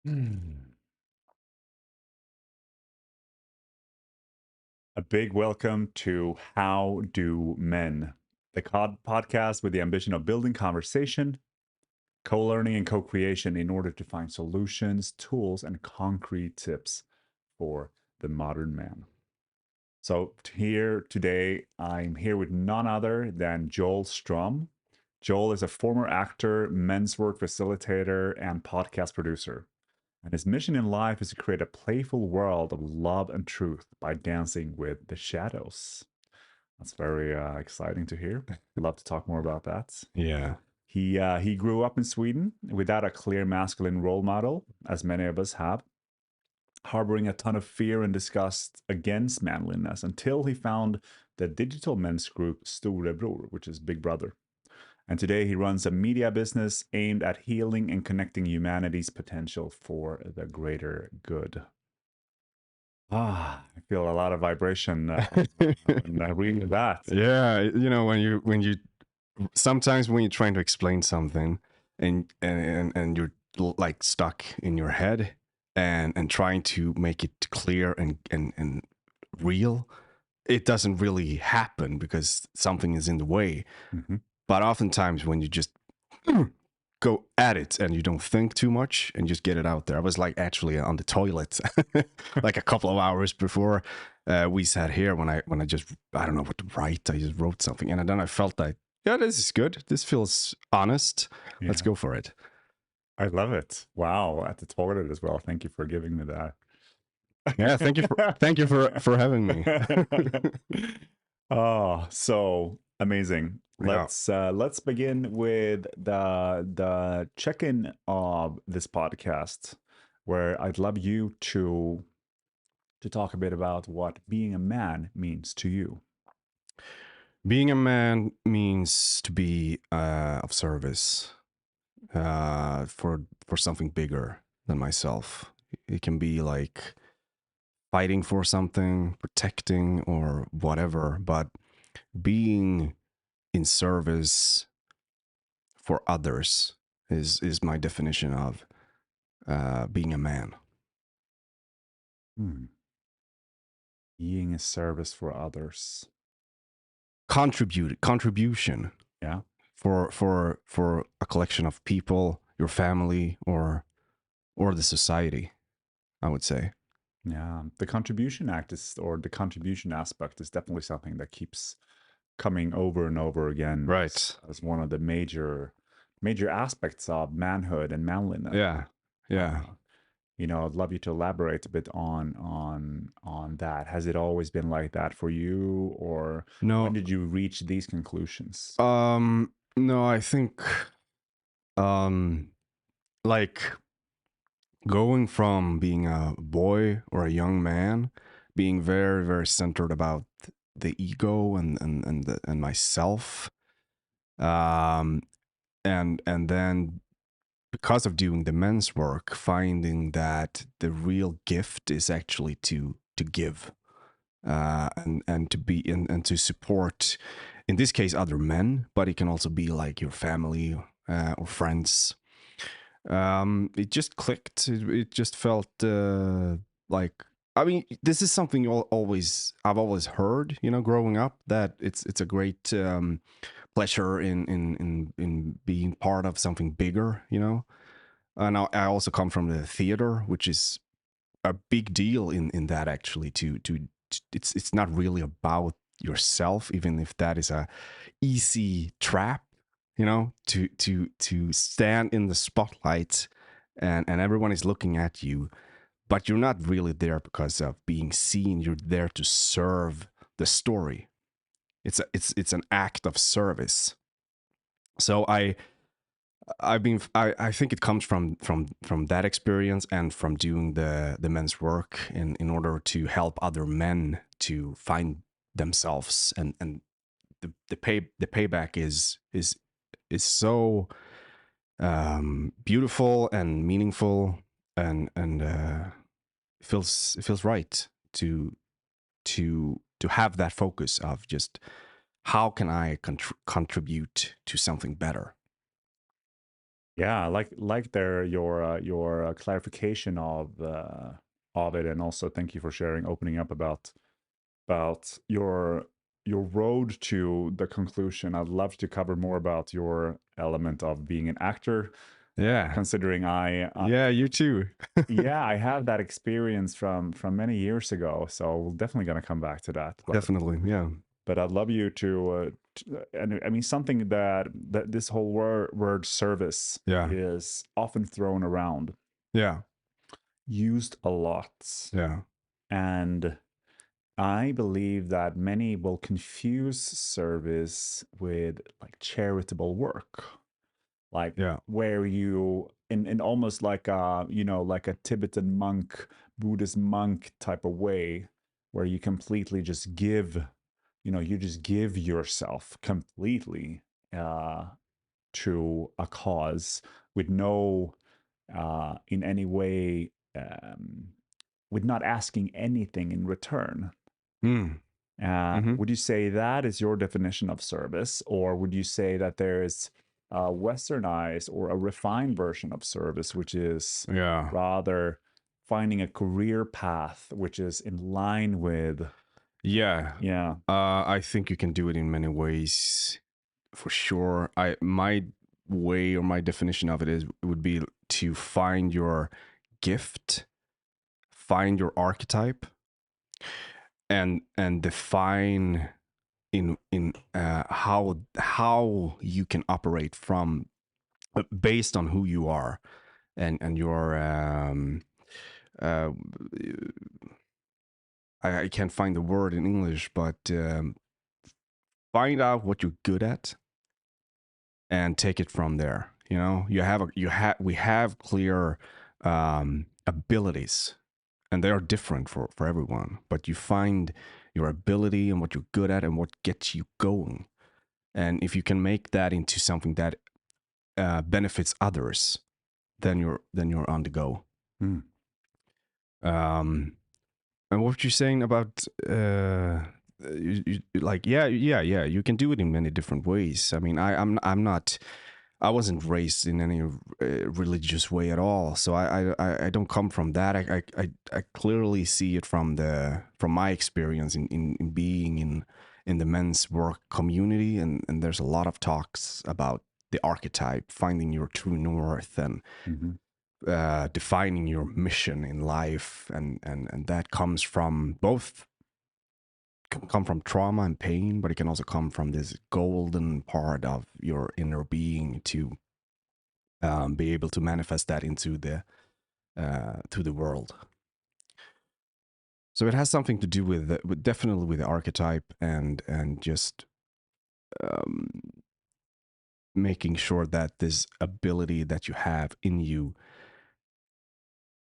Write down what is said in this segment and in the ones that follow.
Mm. A big welcome to How Do Men, the podcast with the ambition of building conversation, co learning, and co creation in order to find solutions, tools, and concrete tips for the modern man. So, here today, I'm here with none other than Joel Strom. Joel is a former actor, men's work facilitator, and podcast producer. And his mission in life is to create a playful world of love and truth by dancing with the shadows. That's very exciting to hear. Love to talk more about that. Yeah. He grew up in Sweden without a clear masculine role model, as many of us have, harboring a ton of fear and disgust against manliness until he found the digital men's group Storebror, which is Big Brother. And today he runs a media business aimed at healing and connecting humanity's potential for the greater good. I feel a lot of vibration when I read that. Yeah, when you sometimes when you're trying to explain something and you're like stuck in your head and trying to make it clear and real, it doesn't really happen because something is in the way. Mhm. But oftentimes when you just go at it and you don't think too much and just get it out there. I was like actually on the toilet like a couple of hours before we sat here when I just I don't know what to write. I just wrote something and then I felt like, yeah, this is good. This feels honest. Let's Yeah, go for it. I love it. Wow, at the toilet as well. Thank you for giving me that. Yeah, thank you for having me. Oh, so amazing. Yeah. Let's begin with the check-in of this podcast, where I'd love you to talk a bit about what being a man means to you. Being a man means to be of service for something bigger than myself. It can be like fighting for something, protecting, or whatever, but being in service for others is my definition of being a man. Hmm. Being a service for others. Contribution Yeah. for a collection of people, your family, or the society. I would say. Yeah. The contribution act is, or the contribution aspect is definitely something that keeps coming over and over again Right. as one of the major aspects of manhood and manliness. Yeah. Yeah. Uh, I'd love you to elaborate a bit on that. Has it always been like that for you, or when No. did you reach these conclusions? No. I think um like going from being a boy or a young man, being very very centered about the ego and myself, um, and then because of doing the men's work, finding that the real gift is actually to give, and to be and to support, in this case, other men, but it can also be like your family or friends. It just clicked. It just felt like, I mean, this is something I've always heard, growing up, that it's a great pleasure in being part of something bigger. And I also come from the theater, which is a big deal in that, actually. It's not really about yourself, even if that is a easy trap, to stand in the spotlight, and everyone is looking at you, but you're not really there because of being seen. You're there to serve the story. It's an act of service. So I think it comes from that experience and from doing the men's work in order to help other men to find themselves, and the payback is so beautiful and meaningful, and it feels right to have that focus of just how can I contribute to something better. Yeah, like there your clarification of it, and also thank you for sharing, opening up about your road to the conclusion. I'd love to cover more about your element of being an actor, Yeah. considering Yeah, you too. yeah, I have that experience from many years ago, so we're definitely gonna come back to that. Definitely. Yeah. But I'd love you and I mean something that this whole word service Yeah. is often thrown around, Yeah. used a lot, Yeah. and I believe that many will confuse service with like charitable work, like Yeah. where you in almost like a like a Tibetan monk, Buddhist monk type of way, where you completely just give, you just give yourself completely uh, to a cause with no in any way with not asking anything in return. Mm. Mm-hmm. Would you say that is your definition of service, or would you say that there is a westernized or a refined version of service, which is Yeah. rather finding a career path which is in line with, Yeah. yeah. I think you can do it in many ways, for sure. My way or my definition of it is would be to find your gift, find your archetype, and define in how you can operate from based on who you are and your uh, I can't find the word in English, but find out what you're good at and take it from there. You know, we have clear abilities, and they are different for everyone. But you find your ability and what you're good at and what gets you going. And if you can make that into something that benefits others, then you're on the go. Hmm. Um, and what you're saying about like yeah, you can do it in many different ways. I mean, I'm not. I wasn't raised in any religious way at all, so I don't come from that. I clearly see it from my experience in being in the men's work community, and there's a lot of talks about the archetype, finding your true north, and Hmm. defining your mission in life, and that comes from both can come from trauma and pain, but it can also come from this golden part of your inner being to be able to manifest that into the to the world. So it has something to do with definitely with the archetype and just um, making sure that this ability that you have in you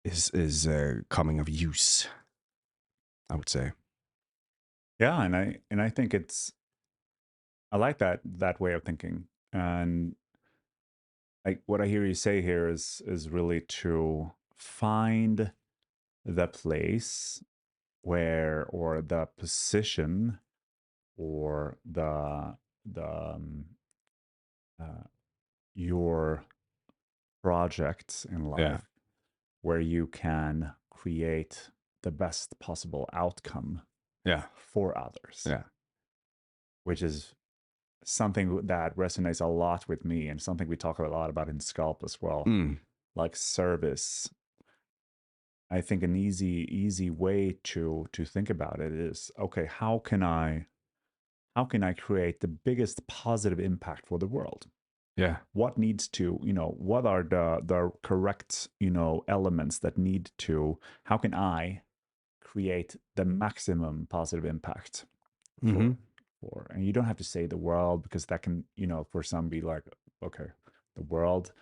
is coming of use. I would say. Yeah, and I think I like that way of thinking, and like what I hear you say here is really to find the place where, or the position, or the uh, your project in Yeah. life where you can create the best possible outcome Yeah. for others, Yeah. which is something that resonates a lot with me, and something we talk a lot about in Sculpt as well. Mm. Like service, I think an easy way to think about it is, okay, how can I create the biggest positive impact for the world? Yeah. What needs to, what are the correct, elements that need to, how can I create the maximum positive impact Mm-hmm. for, and you don't have to say the world, because that can, for some be like, okay, the world,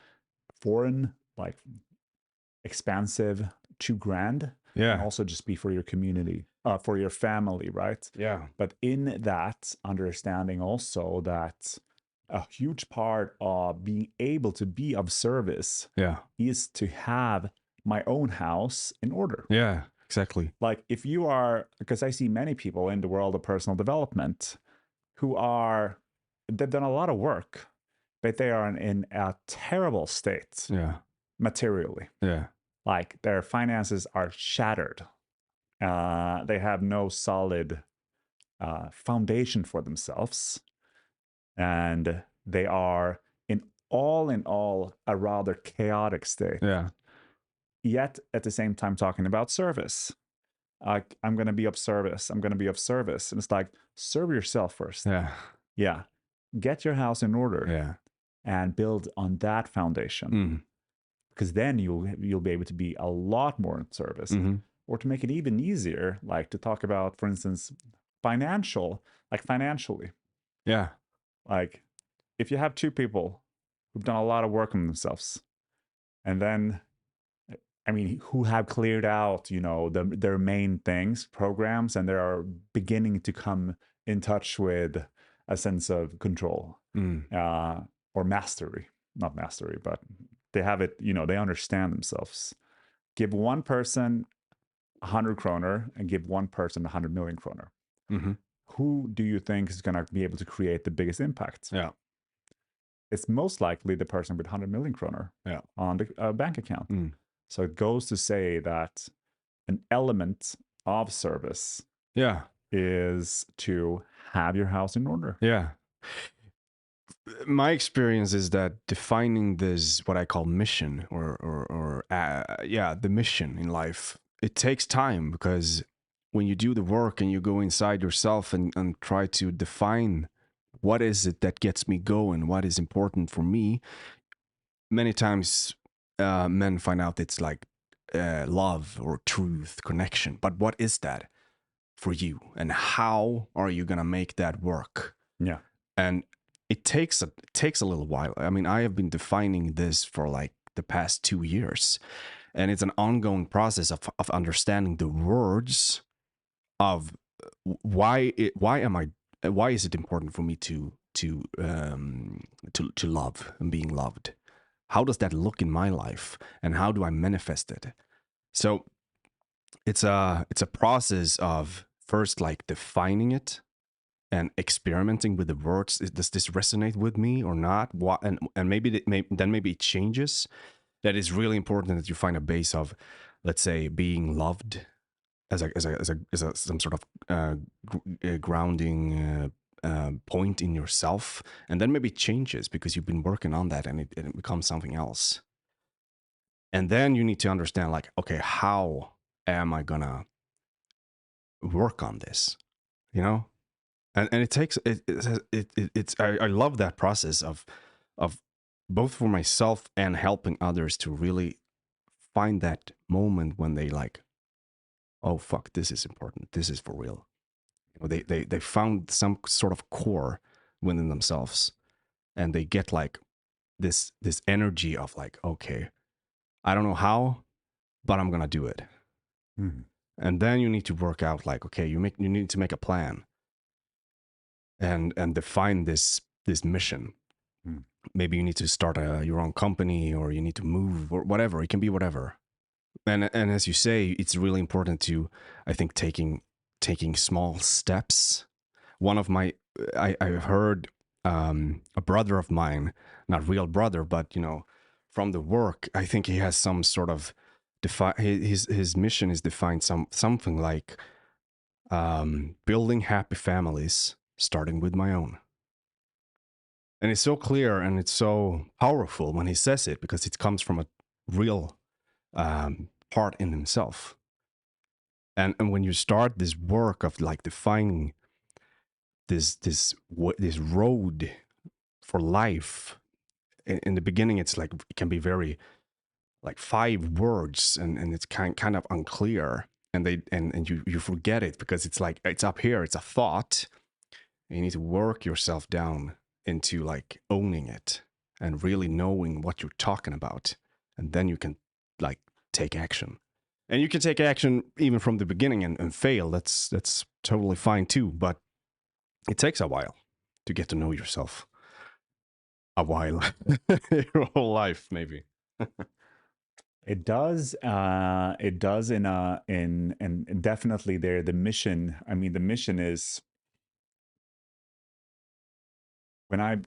foreign, like expansive, too grand, and Yeah. also just be for your community, for your family, right? Yeah. But in that, understanding also that a huge part of being able to be of service Yeah. is to have my own house in order. Yeah. Exactly. Like if you are, because I see many people in the world of personal development who are, they've done a lot of work, but they are in a terrible state Yeah. materially. Yeah. Like their finances are shattered. They have no solid foundation for themselves, and they are in all a rather chaotic state. Yeah. Yet at the same time talking about service. I'm going to be of service. I'm going to be of service. And it's like, serve yourself first. Yeah. Yeah. Get your house in order Yeah. and build on that foundation. Mm. Because then you'll be able to be a lot more in service. Mm-hmm. Or to make it even easier, like to talk about, for instance, financially. Yeah. Like if you have two people who've done a lot of work on themselves, and then I mean, who have cleared out, their main things, programs, and they are beginning to come in touch with a sense of control Mm. or mastery. Not mastery, but they have it, they understand themselves. Give one person 100 kroner and give one person 100 million kroner. Mm-hmm. Who do you think is going to be able to create the biggest impact? Yeah. It's most likely the person with 100 million kroner Yeah. on the bank account. Mm. So it goes to say that an element of service Yeah. is to have your house in order. Yeah. My experience is that defining this, what I call mission, or the mission in life, it takes time, because when you do the work and you go inside yourself and try to define what is it that gets me going, what is important for me, many times men find out it's like love or truth, connection. But what is that for you, and how are you gonna make that work? Yeah. And it takes a little while. I mean, I have been defining this for like the past 2 years, and it's an ongoing process of understanding the words of why is it important for me to love and being loved. How does that look in my life, and how do I manifest it? So it's a process of first like defining it and experimenting with the words. Does this resonate with me or not? What, and maybe maybe it changes. That is really important, that you find a base of, let's say, being loved as a some sort of grounding point in yourself, and then maybe it changes because you've been working on that, and it becomes something else. And then you need to understand, like, okay, how am I gonna work on this? You know, and it takes it's I love that process of both for myself and helping others to really find that moment when they like, oh fuck, this is important, this is for real. You know, they found some sort of core within themselves, and they get like this energy of like, okay, I don't know how, but I'm gonna do it. Mm-hmm. And then you need to work out, like, okay, you need to make a plan and define this mission. Mm. Maybe you need to start your own company, or you need to move, or whatever. It can be whatever. And as you say, it's really important to, I think, taking small steps. One of my I heard a brother of mine, not real brother, but from the work. I think he has some sort of his mission is defined something like building happy families, starting with my own. And it's so clear and it's so powerful when he says it, because it comes from a real part in himself. And when you start this work of like defining this road for life, in the beginning, it's like, it can be very like 5 words, and it's kind of unclear, and you forget it, because it's like, it's up here, it's a thought, and you need to work yourself down into like owning it and really knowing what you're talking about, and then you can like take action. And you can take action even from the beginning and fail. That's totally fine too, but it takes a while to get to know yourself. A while. Your whole life, maybe. It does. It does in and definitely there. The mission. I mean, the mission is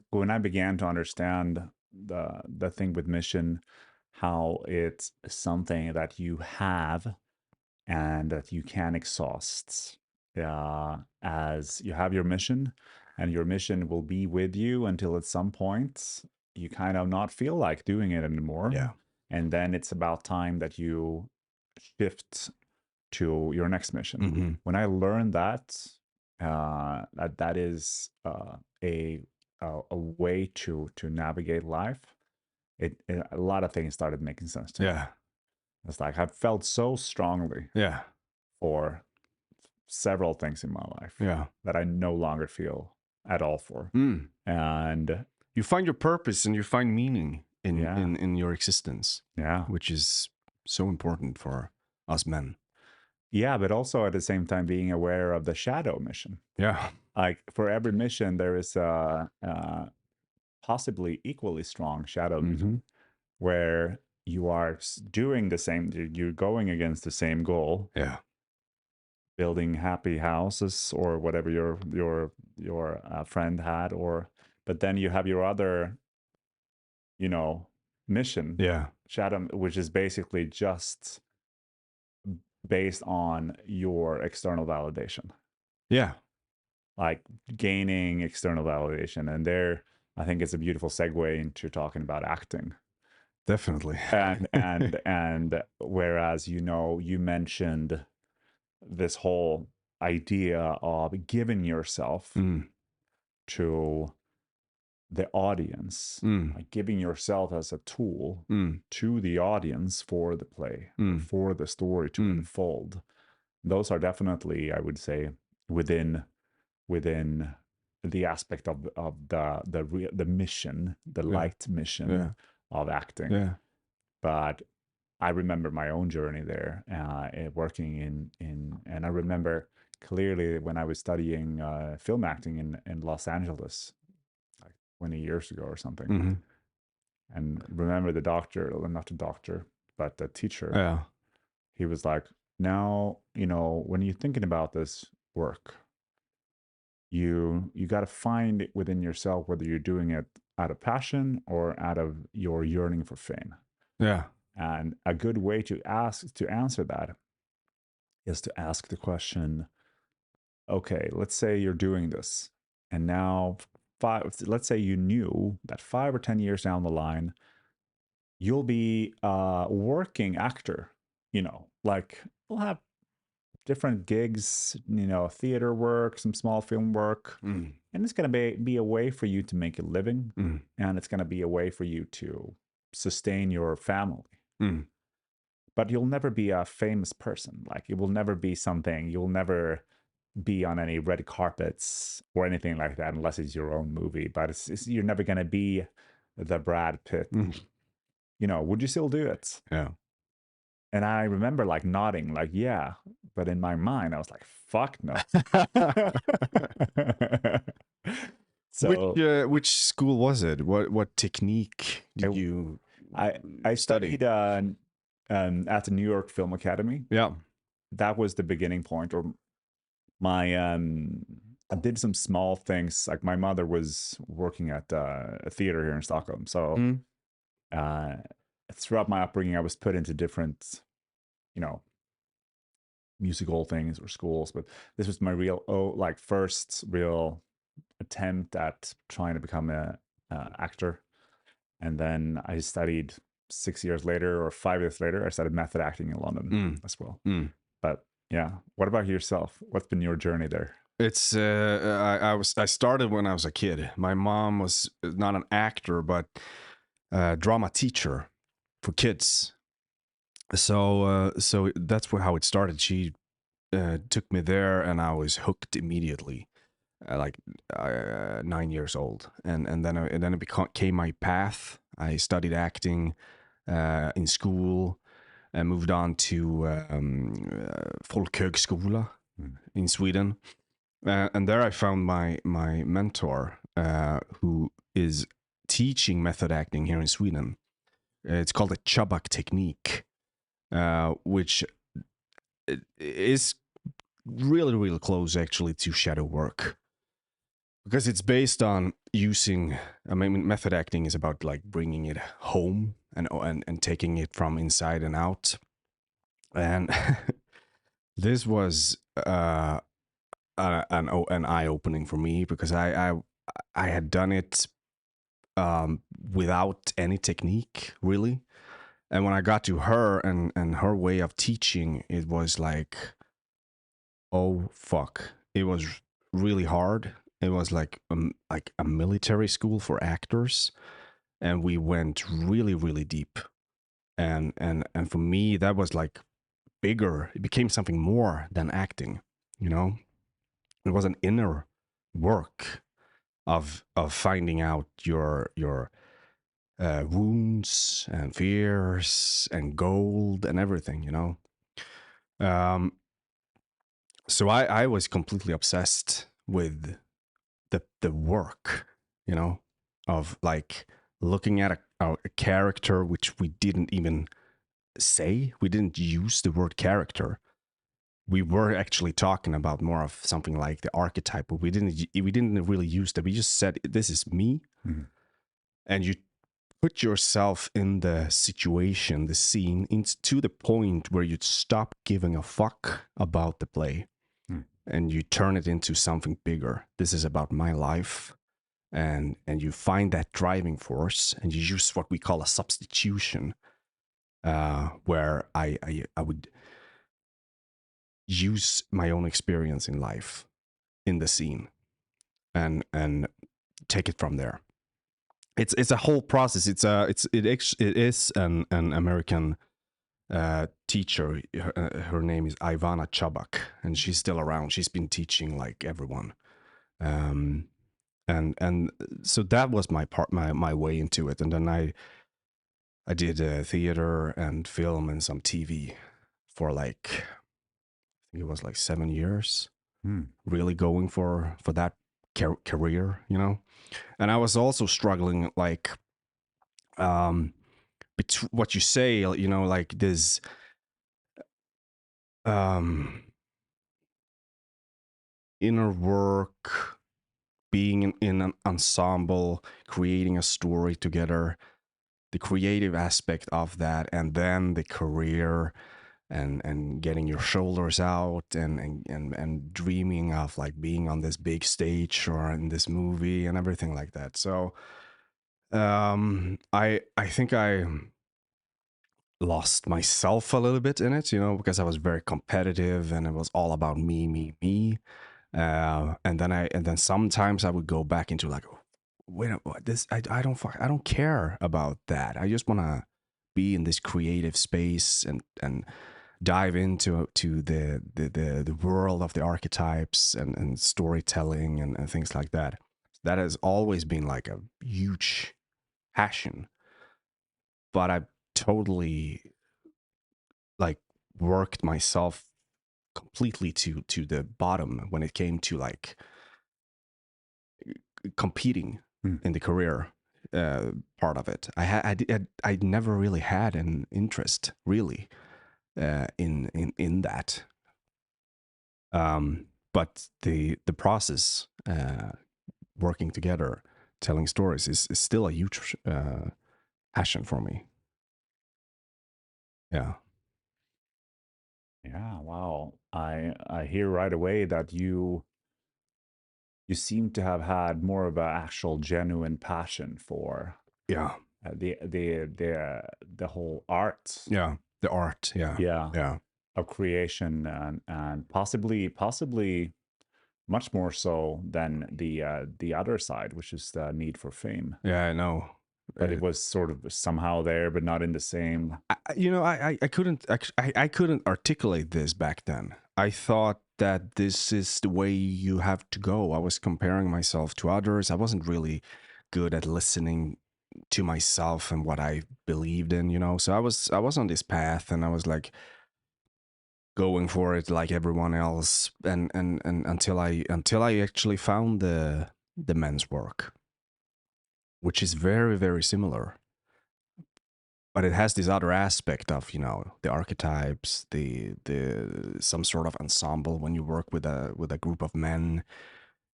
when I began to understand the thing with mission, how it's something that you have and that you can exhaust. As you have your mission, and your mission will be with you until at some point you kind of not feel like doing it anymore. Yeah. And then it's about time that you shift to your next mission. Mm-hmm. When I learned that, that is a way to navigate life, a lot of things started making sense to me. Yeah. It's like I felt so strongly Yeah. for several things in my life Yeah. that I no longer feel at all for. Mm. And You find your purpose and you find meaning yeah, in your existence, yeah, which is so important for us men. yeah, but also at the same time being aware of the shadow mission. Yeah. Like for every mission, there is a possibly equally strong shadow mission Mm-hmm. where you are doing the same, you're going against the same goal, Yeah. building happy houses or whatever your friend had, or but then you have your other, you know, mission Yeah. shadow, which is basically just based on your external validation, Yeah. like gaining external validation. And there, I think it's a beautiful segue into talking about acting. Definitely. And whereas, you know, you mentioned this whole idea of giving yourself Mm. to the audience, Mm. like giving yourself as a tool Mm. to the audience for the play or Mm. for the story to Mm. unfold. Those are definitely, I would say, within the aspect of the mission, the Yeah. light mission Yeah. of acting. Yeah. But I remember my own journey there, working and I remember clearly when I was studying film acting in Los Angeles, like 20 years ago or something. Mm-hmm. And remember the doctor, or not the doctor, but the teacher. Yeah. He was like, "Now, you know, when you're thinking about this work, you got to find it within yourself whether you're doing it out of passion or out of your yearning for fame." Yeah. And a good way to answer that is to ask the question, okay, let's say you're doing this, and now let's say you knew that 5 or 10 years down the line, you'll be a working actor, you know, like we'll have different gigs, you know, theater work, some small film work, Mm. and it's going to be a way for you to make a living, Mm. and it's going to be a way for you to sustain your family. Mm. But you'll never be a famous person. Like it will never be something, you'll never be on any red carpets or anything like that unless it's your own movie. But you're never going to be the Brad Pitt. Mm. You know, would you still do it? Yeah. And I remember like nodding, like, yeah. But in my mind, I was like, fuck no. So Which school was it? What technique did I, you I study? studied at the New York Film Academy. Yeah. That was the beginning point, or my I did some small things. Like my mother was working at a theater here in Stockholm, so Mm. uh, throughout my upbringing, I was put into different, you know, musical things or schools. But this was my real like first real attempt at trying to become a actor. And then I studied 6 years later or 5 years later, I studied method acting in London Mm. as well. Mm. But yeah, what about yourself? What's been your journey there? It's I started when I was a kid. My mom was not an actor, but a drama teacher for kids. So that's how it started. She took me there, and I was hooked immediately, like 9 years old, and then it became my path. I studied acting in school, and moved on to folkhögskola in Sweden. And there I found my mentor, who is teaching method acting here in Sweden. It's called the Chubbuck technique, which is really close actually to shadow work. because it's based on using, I mean, method acting is about like bringing it home and taking it from inside and out. And this was an eye opening for me, because I had done it without any technique really. And when I got to her and her way of teaching, it was oh fuck, it was really hard. It was like a military school for actors, and we went really really deep. And for me, that was like bigger. It became something more than acting. You know, it was an inner work of finding out your wounds and fears and gold and everything. You know, um, so I was completely obsessed with the work, you know, of like looking at a character which we didn't even say. We didn't use the word character. We were actually talking about more of something like the archetype, but we didn't really use that. We just said this is me, Mhm. and you put yourself in the situation, the scene, to the point where you stop giving a fuck about the play Mm. and you turn it into something bigger. This is about my life. And you find that driving force, and you use what we call a substitution, where I would use my own experience in life in the scene and take it from there. It's a whole process. It is an American teacher. Her name is Ivana Chabak, and she's still around. She's been teaching like everyone. Um, and so that was my way into it. And then I did theater and film and some TV for like, I think it was like 7 years, Mm. really going for that career, you know. And I was also struggling like what you say, you know, like this um inner work, being in an ensemble, creating a story together, the creative aspect of that, and then the career, and getting your shoulders out, and dreaming of like being on this big stage or in this movie and everything like that. So I think I lost myself a little bit in it, you know, because I was very competitive and it was all about me. And then sometimes I would go back into like, wait, this I don't care about that. I just want to be in this creative space and dive into the world of the archetypes and storytelling and things like that. That has always been like a huge passion, but I totally like worked myself completely to the bottom when it came to like competing Mm. in the career part of it. I never really had an interest really in that. But the process, working together, telling stories is still a huge passion for me. Yeah, Yeah, wow. I hear right away that you seem to have had more of an actual genuine passion for yeah, the whole art, yeah. The art, yeah, yeah, yeah, of creation, and possibly much more so than the other side, which is the need for fame. yeah. I know. But it was sort of somehow there, but not in the same. You know, I couldn't I couldn't articulate this back then. I thought that this is the way you have to go. I was comparing myself to others. I wasn't really good at listening to myself and what I believed in, you know. So I was on this path, and I was like going for it like everyone else, and until I actually found the men's work, which is very very similar, but it has this other aspect of, you know, the archetypes, the some sort of ensemble when you work with a group of men.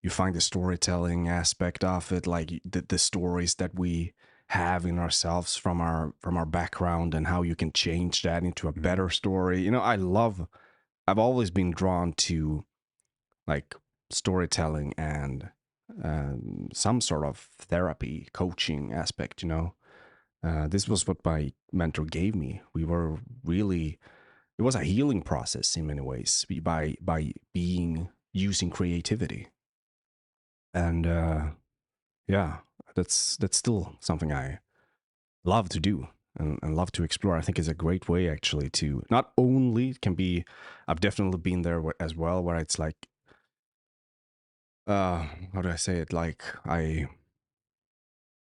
you find the storytelling aspect of it, like the stories that we have in ourselves from our background, and how you can change that into a Mhm. better story. You know, I've always been drawn to like storytelling and some sort of therapy coaching aspect, you know. This was what my mentor gave me. We were really, it was a healing process in many ways by being using creativity. And yeah, that's still something I love to do, and love to explore. I think is a great way actually to not only it can be, I've definitely been there as well, where it's like how do I say it, like I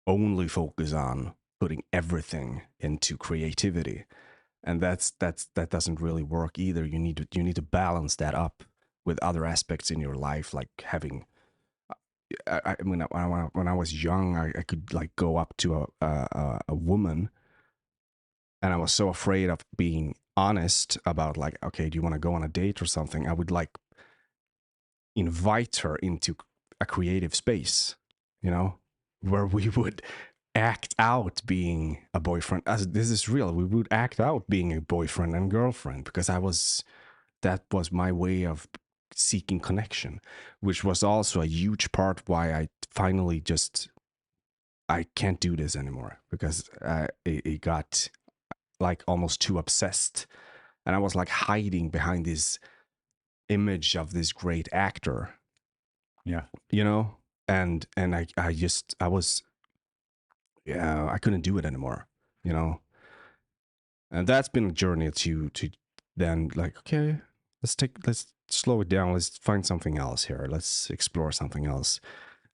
only focus on putting everything into creativity, and that doesn't really work either. You need to balance that up with other aspects in your life, like having I mean, when I was young, I could like go up to a woman, and I was so afraid of being honest about like, okay, do you want to go on a date or something? I would like invite her into a creative space, you know, where we would act out being a boyfriend. As this is real, we would act out being a boyfriend and girlfriend, because that was my way of seeking connection, which was also a huge part why I finally just I can't do this anymore, because it got like almost too obsessed, and I was like hiding behind this image of this great actor, Yeah. you know, and I just I was, yeah, I couldn't do it anymore, you know, and that's been a journey to then like, okay, let's slow it down, let's find something else here, let's explore something else,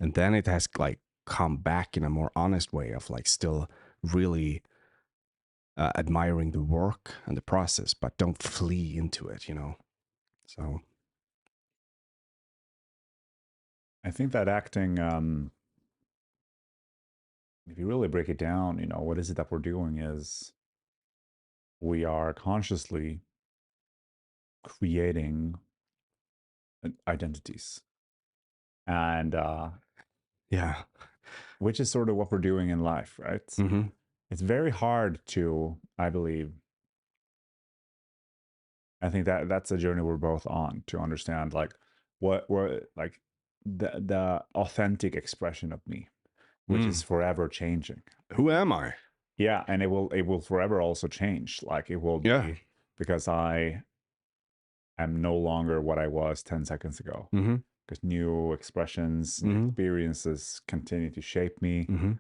and then it has like come back in a more honest way of like still really admiring the work and the process, but don't flee into it, you know. So I think that acting, if you really break it down, what is it that we're doing is we are consciously creating identities. And yeah, which is sort of what we're doing in life, right? mm-hmm. It's very hard to, I believe, I think that that's a journey we're both on to understand like what we're like the authentic expression of me, which is Mm. forever changing. Who am I? Yeah, and it will forever also change. Like it will Yeah. be because I am no longer what I was 10 seconds ago. Mm-hmm. Because new expressions, new Mm-hmm. experiences continue to shape me, Mm-hmm.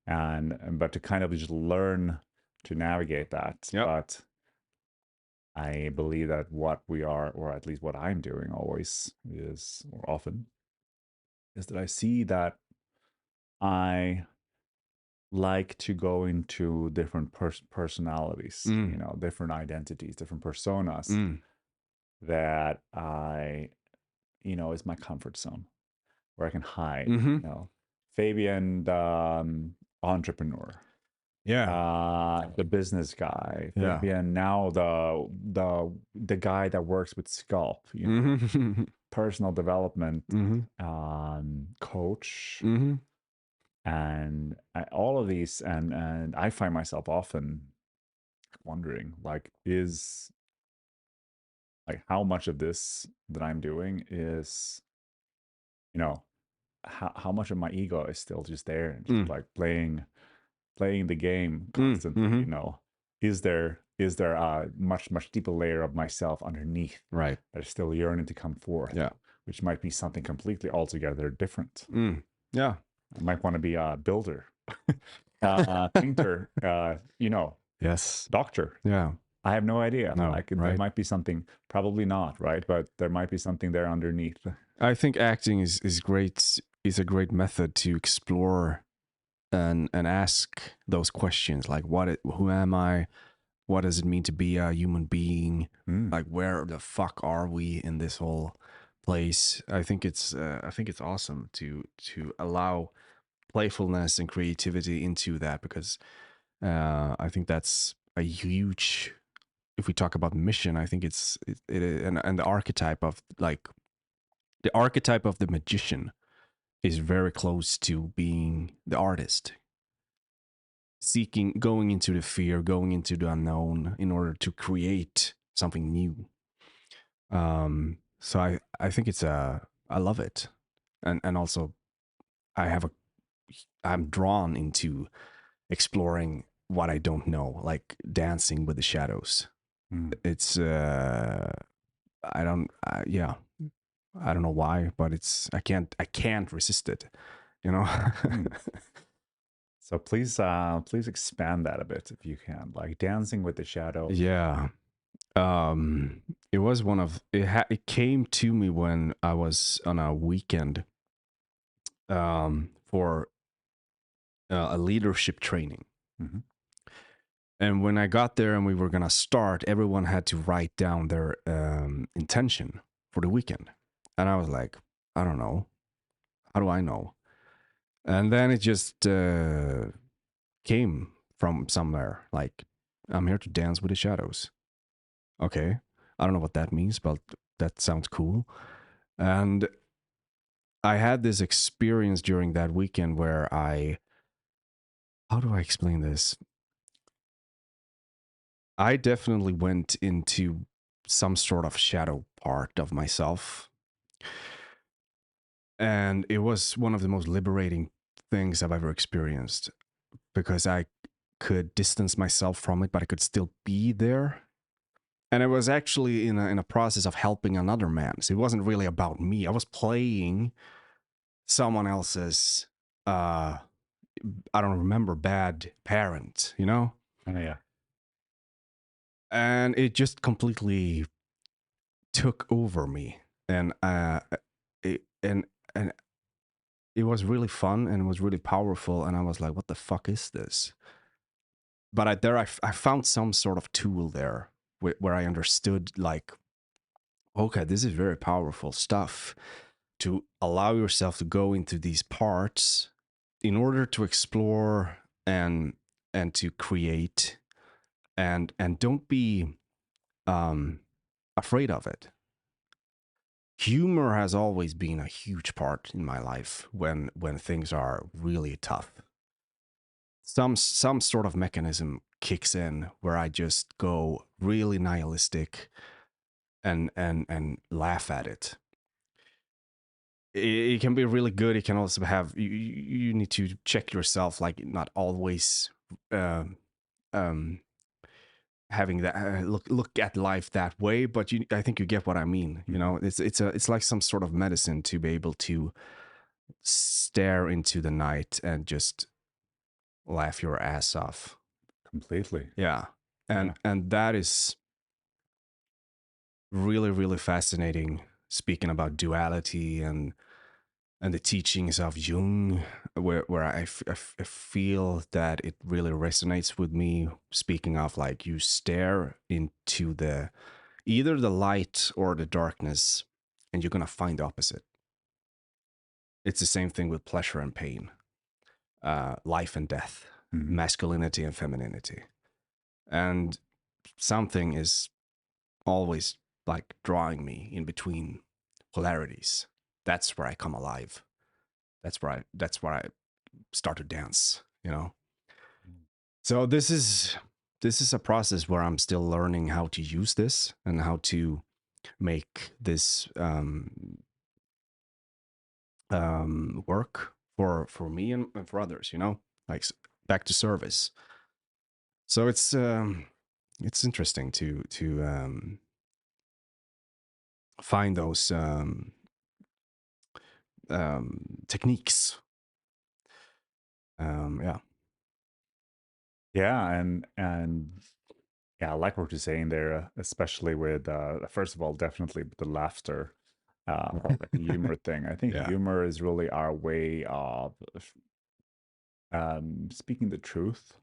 and but to kind of just learn to navigate that. Yep. But I believe that what we are, or at least what I'm doing always is, or often, is that I see that I like to go into different personalities, Mm. different identities, different personas Mm. that is my comfort zone where I can hide, Mm-hmm. Fabian, the entrepreneur, Yeah. the business guy, Yeah. Fabian, now the guy that works with Sculpt, Mm-hmm. personal development mm-hmm. coach, Mm-hmm. and all of these, and I find myself often wondering, like, is like how much of this that I'm doing is, you know, how much of my ego is still just there and just Mm. like playing the game Mm. constantly, Mm-hmm. is there a much deeper layer of myself underneath Right. that is still yearning to come forth, Yeah. which might be something completely altogether different. Mm. Yeah. I might want to be a builder, painter, Yes. doctor. Yeah. I have no idea. No. Like there Right. might be something, probably not, right? But there might be something there underneath. I think acting is great. Is a great method to explore and ask those questions, like who am I? What does it mean to be a human being? Mm, Like where the fuck are we in this whole place? I think it's awesome to allow playfulness and creativity into that, because I think that's a huge, if we talk about mission, I think and the archetype of like the archetype of the magician. is very close to being the artist, seeking, going into the fear, going into the unknown in order to create something new. So I think it's I love it, and also I have a I'm drawn into exploring what I don't know, like dancing with the shadows. Mm. It's I don't yeah, I don't know why, but it's I can't resist it, you know. Mm. So please expand that a bit if you can. Like dancing with the shadows. Yeah. It was one of it came to me when I was on a weekend for a leadership training. Mhm. And when I got there and we were gonna start, everyone had to write down their intention for the weekend. And I was like, I don't know. How do I know? And then it just came from somewhere. Like, I'm here to dance with the shadows. Okay. I don't know what that means, but that sounds cool. And I had this experience during that weekend where how do I explain this? I definitely went into some sort of shadow part of myself. And it was one of the most liberating things I've ever experienced because I could distance myself from it, but I could still be there. And I was actually in a process of helping another man. So it wasn't really about me. I was playing someone else's, I don't remember, bad parent, you know? Oh, yeah. And it just completely took over me. And, it, and it was really fun and it was really powerful. And I was like, what the fuck is this? But I found some sort of tool there where I understood, like, okay, this is very powerful stuff to allow yourself to go into these parts in order to explore and to create and don't be um afraid of it. Humor has always been a huge part in my life when things are really tough. Some sort of mechanism kicks in where I just go really nihilistic and laugh at it. It can be really good. It can also have you need to check yourself, like not always um, um, having that look at life that way. But I think you get what I mean. You Mhm. know, it's like some sort of medicine to be able to stare into the night and just laugh your ass off. Completely. Yeah, Yeah. and that is really fascinating. Speaking about duality and the teachings of Jung, where I feel that it really resonates with me. Speaking of, like, you stare into the either the light or the darkness, and you're gonna find the opposite. It's the same thing with pleasure and pain, life and death, Mhm. masculinity and femininity, and something is always like drawing me in between polarities. That's where I come alive. That's where I start to dance, you know. So this is a process where I'm still learning how to use this and how to make this work for me and for others, you know, like back to service. So it's interesting to find those techniques. Yeah. Yeah, and yeah, I like what you're saying there, especially with first of all, definitely the laughter, like the humor thing. I think Yeah. humor is really our way of speaking the truth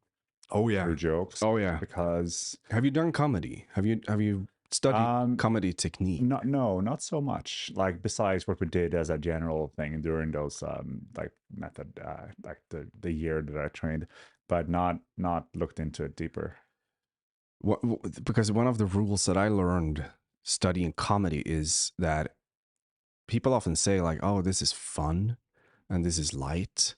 Oh yeah. through jokes, Oh yeah. because Have you done comedy? Have you studied um, comedy technique? not so much. Like besides what we did as a general thing during those like method, like the year that I trained, but not looked into it deeper. Because one of the rules that I learned studying comedy is that people often say, like, "Oh, this is fun," and this is light.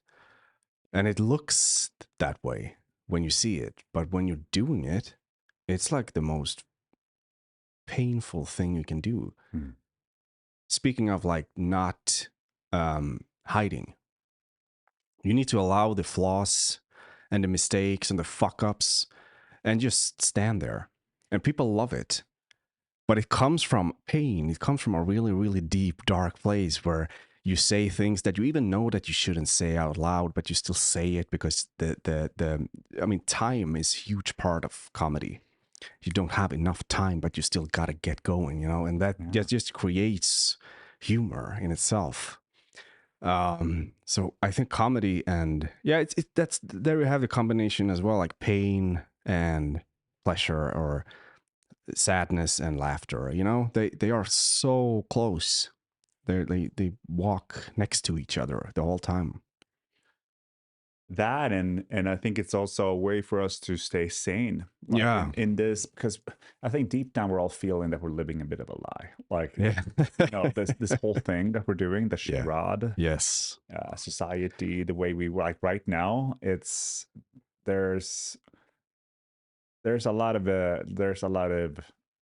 And it looks that way when you see it. But when you're doing it, it's like the most painful thing you can do. Hmm. Speaking of like not hiding, you need to allow the flaws and the mistakes and the fuck ups and just stand there. And people love it. But it comes from pain. It comes from a really, really deep, dark place where you say things that you even know that you shouldn't say out loud, but you still say it because I mean, time is a huge part of comedy. You don't have enough time, but you still gotta get going, you know, and that Yeah. just creates humor in itself. So I think comedy and yeah, that's there you have the combination as well, like pain and pleasure or sadness and laughter. You know, they are so close. They walk next to each other the whole time. That and I think it's also a way for us to stay sane, like Yeah, in this, because I think deep down we're all feeling that we're living a bit of a lie. Like, yeah, this whole thing that we're doing, the yeah, charade, yes, society, the way we like right now, it's there's there's a lot of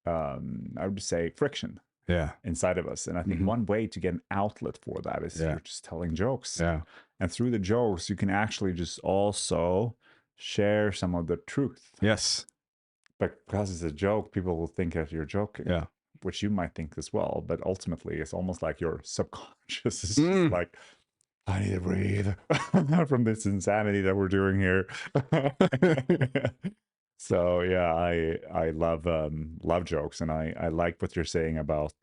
I would say friction yeah, inside of us. And I think hmm, one way to get an outlet for that is yeah, you're just telling jokes. yeah, And through the jokes, you can actually just also share some of the truth. yes, But because it's a joke, people will think that you're joking, yeah, which you might think as well. But ultimately, it's almost like your subconscious is just mm. like, I need to breathe from this insanity that we're doing here. So yeah, I love jokes, and I like what you're saying about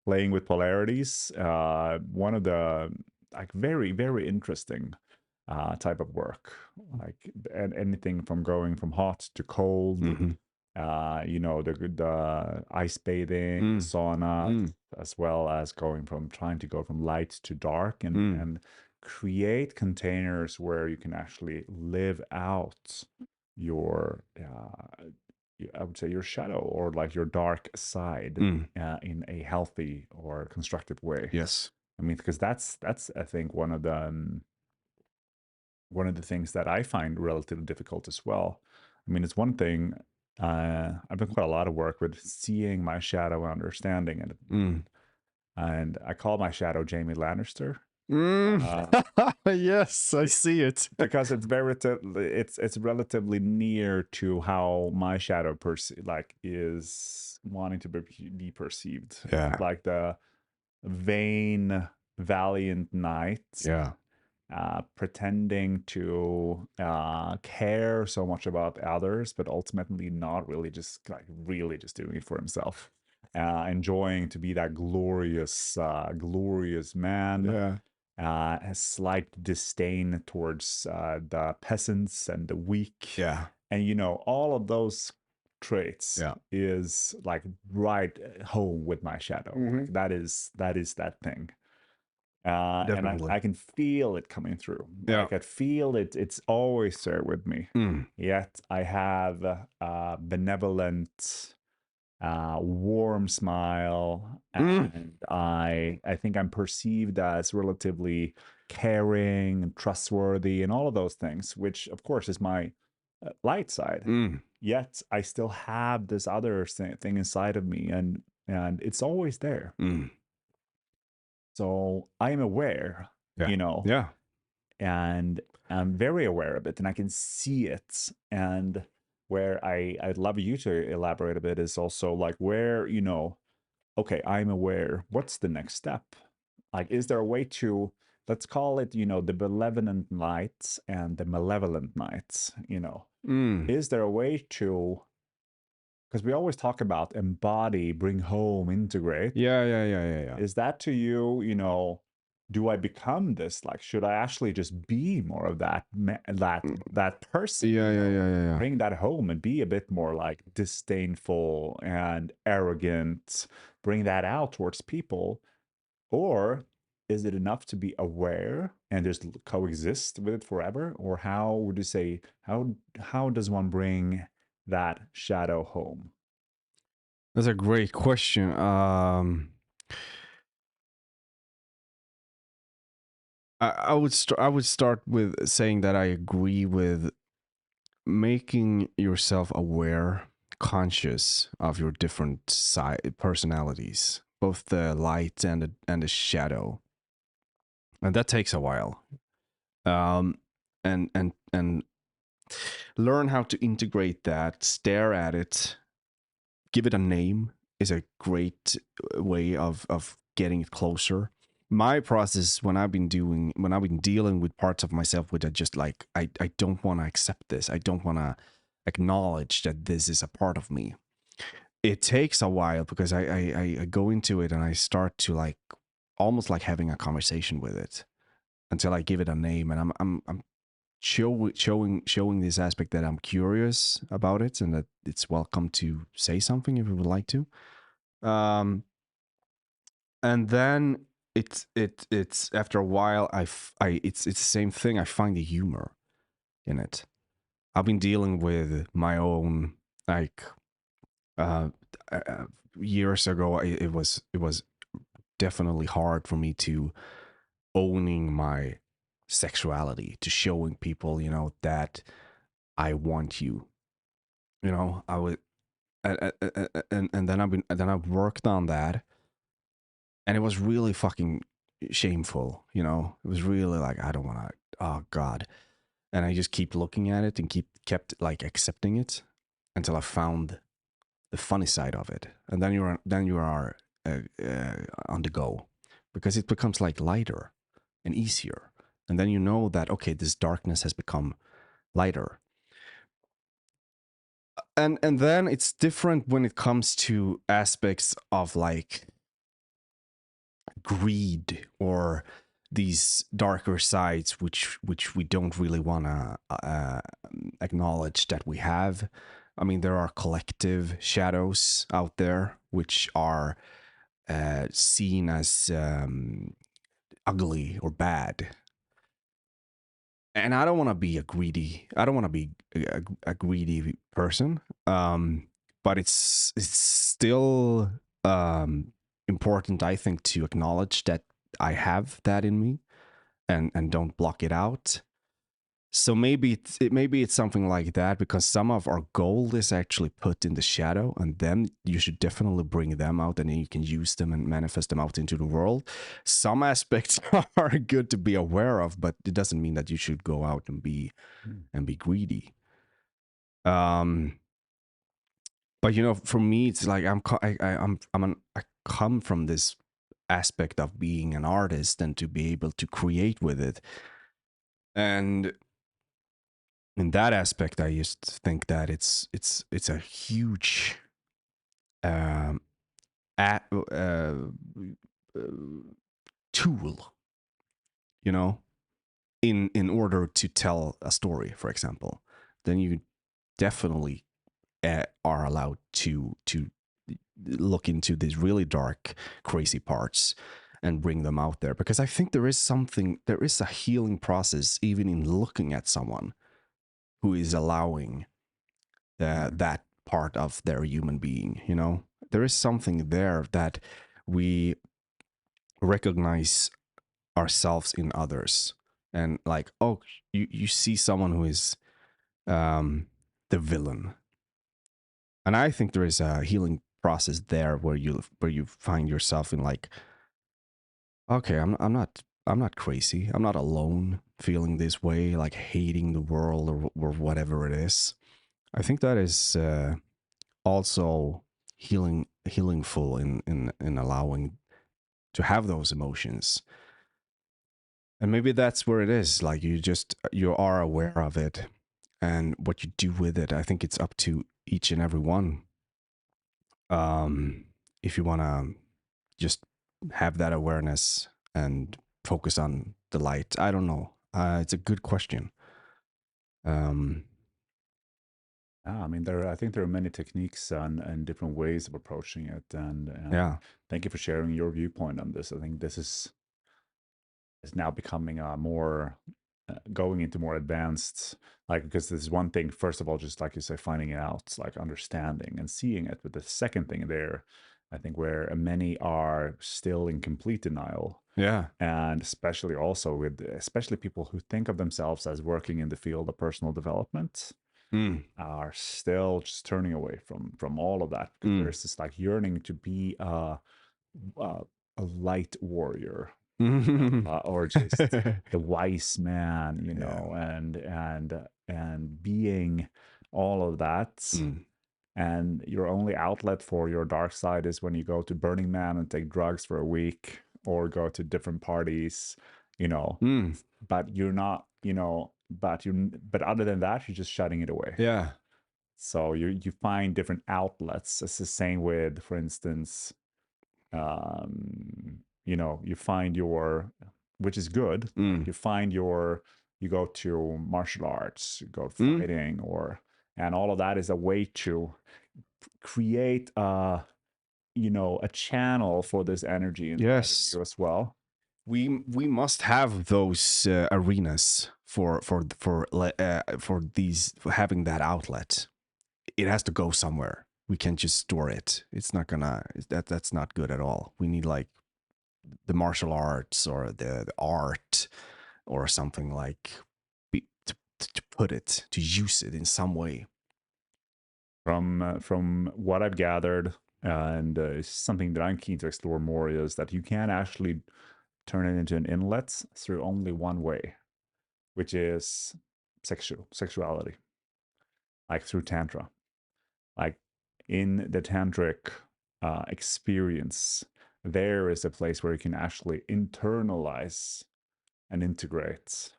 playing with polarities. One of the like very interesting type of work, like and anything from going from hot to cold. Hmm, The ice bathing, the mm. sauna, Mm. as well as going from trying to go from light to dark, and Mm. and create containers where you can actually live out your I would say your shadow or like your dark side Mm. in a healthy or constructive way. Yes. I mean, because that's I think one of the things that I find relatively difficult as well. I mean, it's one thing. I've done quite a lot of work with seeing my shadow and understanding it, Mm. and I call my shadow Jamie Lannister. Mm. Uh, Yes, I be- see it. because it's relatively near to how my shadow like is wanting to be perceived. Yeah. Like the vain, valiant knight, Yeah. pretending to care so much about others, but ultimately not really, just like really just doing it for himself. Enjoying to be that glorious man. Yeah. A slight disdain towards the peasants and the weak, Yeah. and all of those traits Yeah. is like right home with my shadow. Hmm. Like that is that thing. And Definitely. I can feel it coming through. Yeah. Like I feel it. It's always there with me. Mm. Yet I have a benevolent, warm smile, Mm. and I think I'm perceived as relatively caring and trustworthy, and all of those things, which of course is my light side. Mm. Yet I still have this other thing inside of me, and it's always there. Mm. So I am aware, Yeah. you know, Yeah. and I'm very aware of it, and I can see it. And where I'd love you to elaborate a bit is also like where, okay, I'm aware. What's the next step? Like, is there a way to, let's call it, the benevolent nights and the malevolent nights? Mm. Is there a way to, because we always talk about embody, bring home, integrate. Yeah. Yeah. Yeah. Yeah. Yeah. Is that to you, do I become this? Like, should I actually just be more of that person? Yeah. Yeah. Yeah. Yeah. Yeah. Bring that home and be a bit more like disdainful and arrogant. Bring that out towards people, or is it enough to be aware and just coexist with it forever? Or how would you say how does one bring that shadow home? That's a great question. 。 . 。 . 。 . 。 . 。 . 。 . . 。 . . 。 . . . . . . . . . . . . . . . . . . . . . 。 . 。 . 。 。 . 。 。 . 。 。 . 。 . 。 . 。 . 。I would start with saying that I agree with making yourself aware, conscious of your different personalities, both the light and the shadow, and that takes a while. Um, and learn how to integrate that, stare at it, give it a name is a great way of getting it closer. My process when I've been dealing with parts of myself which I just like I don't want to accept this. I don't want to acknowledge that this is a part of me. It takes a while because I go into it and I start to like almost like having a conversation with it until I give it a name, and I'm showing this aspect that I'm curious about it and that it's welcome to say something if you would like to. Um, and then it's after a while it's the same thing. I find the humor in it. I've been dealing with my own like uh, years ago. It was definitely hard for me to owning my sexuality, to showing people, that I want you. I would, and then I've worked on that, and it was really fucking shameful. It was really like I don't want to. Oh God, and I just keep looking at it and kept like accepting it until I found the funny side of it, and then you are on the go because it becomes like lighter and easier, and then you know that okay, this darkness has become lighter. And then it's different when it comes to aspects of like greed or these darker sides which we don't really want to acknowledge that we have. I mean, there are collective shadows out there which are seen as ugly or bad, and I don't want to be a greedy. I don't want to be a greedy person. But it's still important, I think, to acknowledge that I have that in me and don't block it out. So maybe it's something like that because some of our gold is actually put in the shadow, and then you should definitely bring them out, and then you can use them and manifest them out into the world. Some aspects are good to be aware of, but it doesn't mean that you should go out and be greedy. Um, but for me, it's like I come from this aspect of being an artist and to be able to create with it, and in that aspect, I just think that it's a huge um, a, uh, tool, you know, in order to tell a story, for example. Then you definitely are allowed to look into these really dark, crazy parts and bring them out there because I think there is a healing process even in looking at someone who is allowing that part of their human being. There is something there that we recognize ourselves in others, and like, oh, you see someone who is the villain, and I think there is a healing process there where you find yourself in like, okay, I'm not crazy, I'm not alone feeling this way, like hating the world or whatever it is. I think that is also healingful in allowing to have those emotions, and maybe that's where it is, like you are aware of it, and what you do with it, I think it's up to each and every one. um if you want to just have that awareness and focus on the light, I don't know, it's a good question. um I mean, I think there are many techniques and different ways of approaching it, and yeah. thank you for sharing your viewpoint on this. I think this is now becoming more going into more advanced, like, because this is one thing, first of all, just like you say, finding it out, like understanding and seeing it, but the second thing there, I think where many are still in complete denial. Yeah. And especially also with especially people who think of themselves as working in the field of personal development Mm. are still just turning away from all of that, because Mm. there's this like yearning to be uh, a light warrior, or just the wise man, Yeah. and being all of that. Mm. And your only outlet for your dark side is when you go to Burning Man and take drugs for a week, or go to different parties, you know. Mm. But you're not, but other than that, you're just shutting it away. Yeah. So you find different outlets. It's the same with, for instance, you find your, which is good. Like Mm. you find you go to martial arts, you go Mm. fighting, and all of that is a way to create a channel for this energy inside of Yes. you as well. We must have those arenas for these, for having that outlet. It has to go somewhere. We can't just store it. It's not gonna, that's not good at all. We need like the martial arts or the art or something, like to put it, to use it in some way. From what I've gathered, and it's something that I'm keen to explore more, is that you can actually turn it into an inlet through only one way, which is sexuality, like through tantra. Like in the tantric experience, there is a place where you can actually internalize and integrate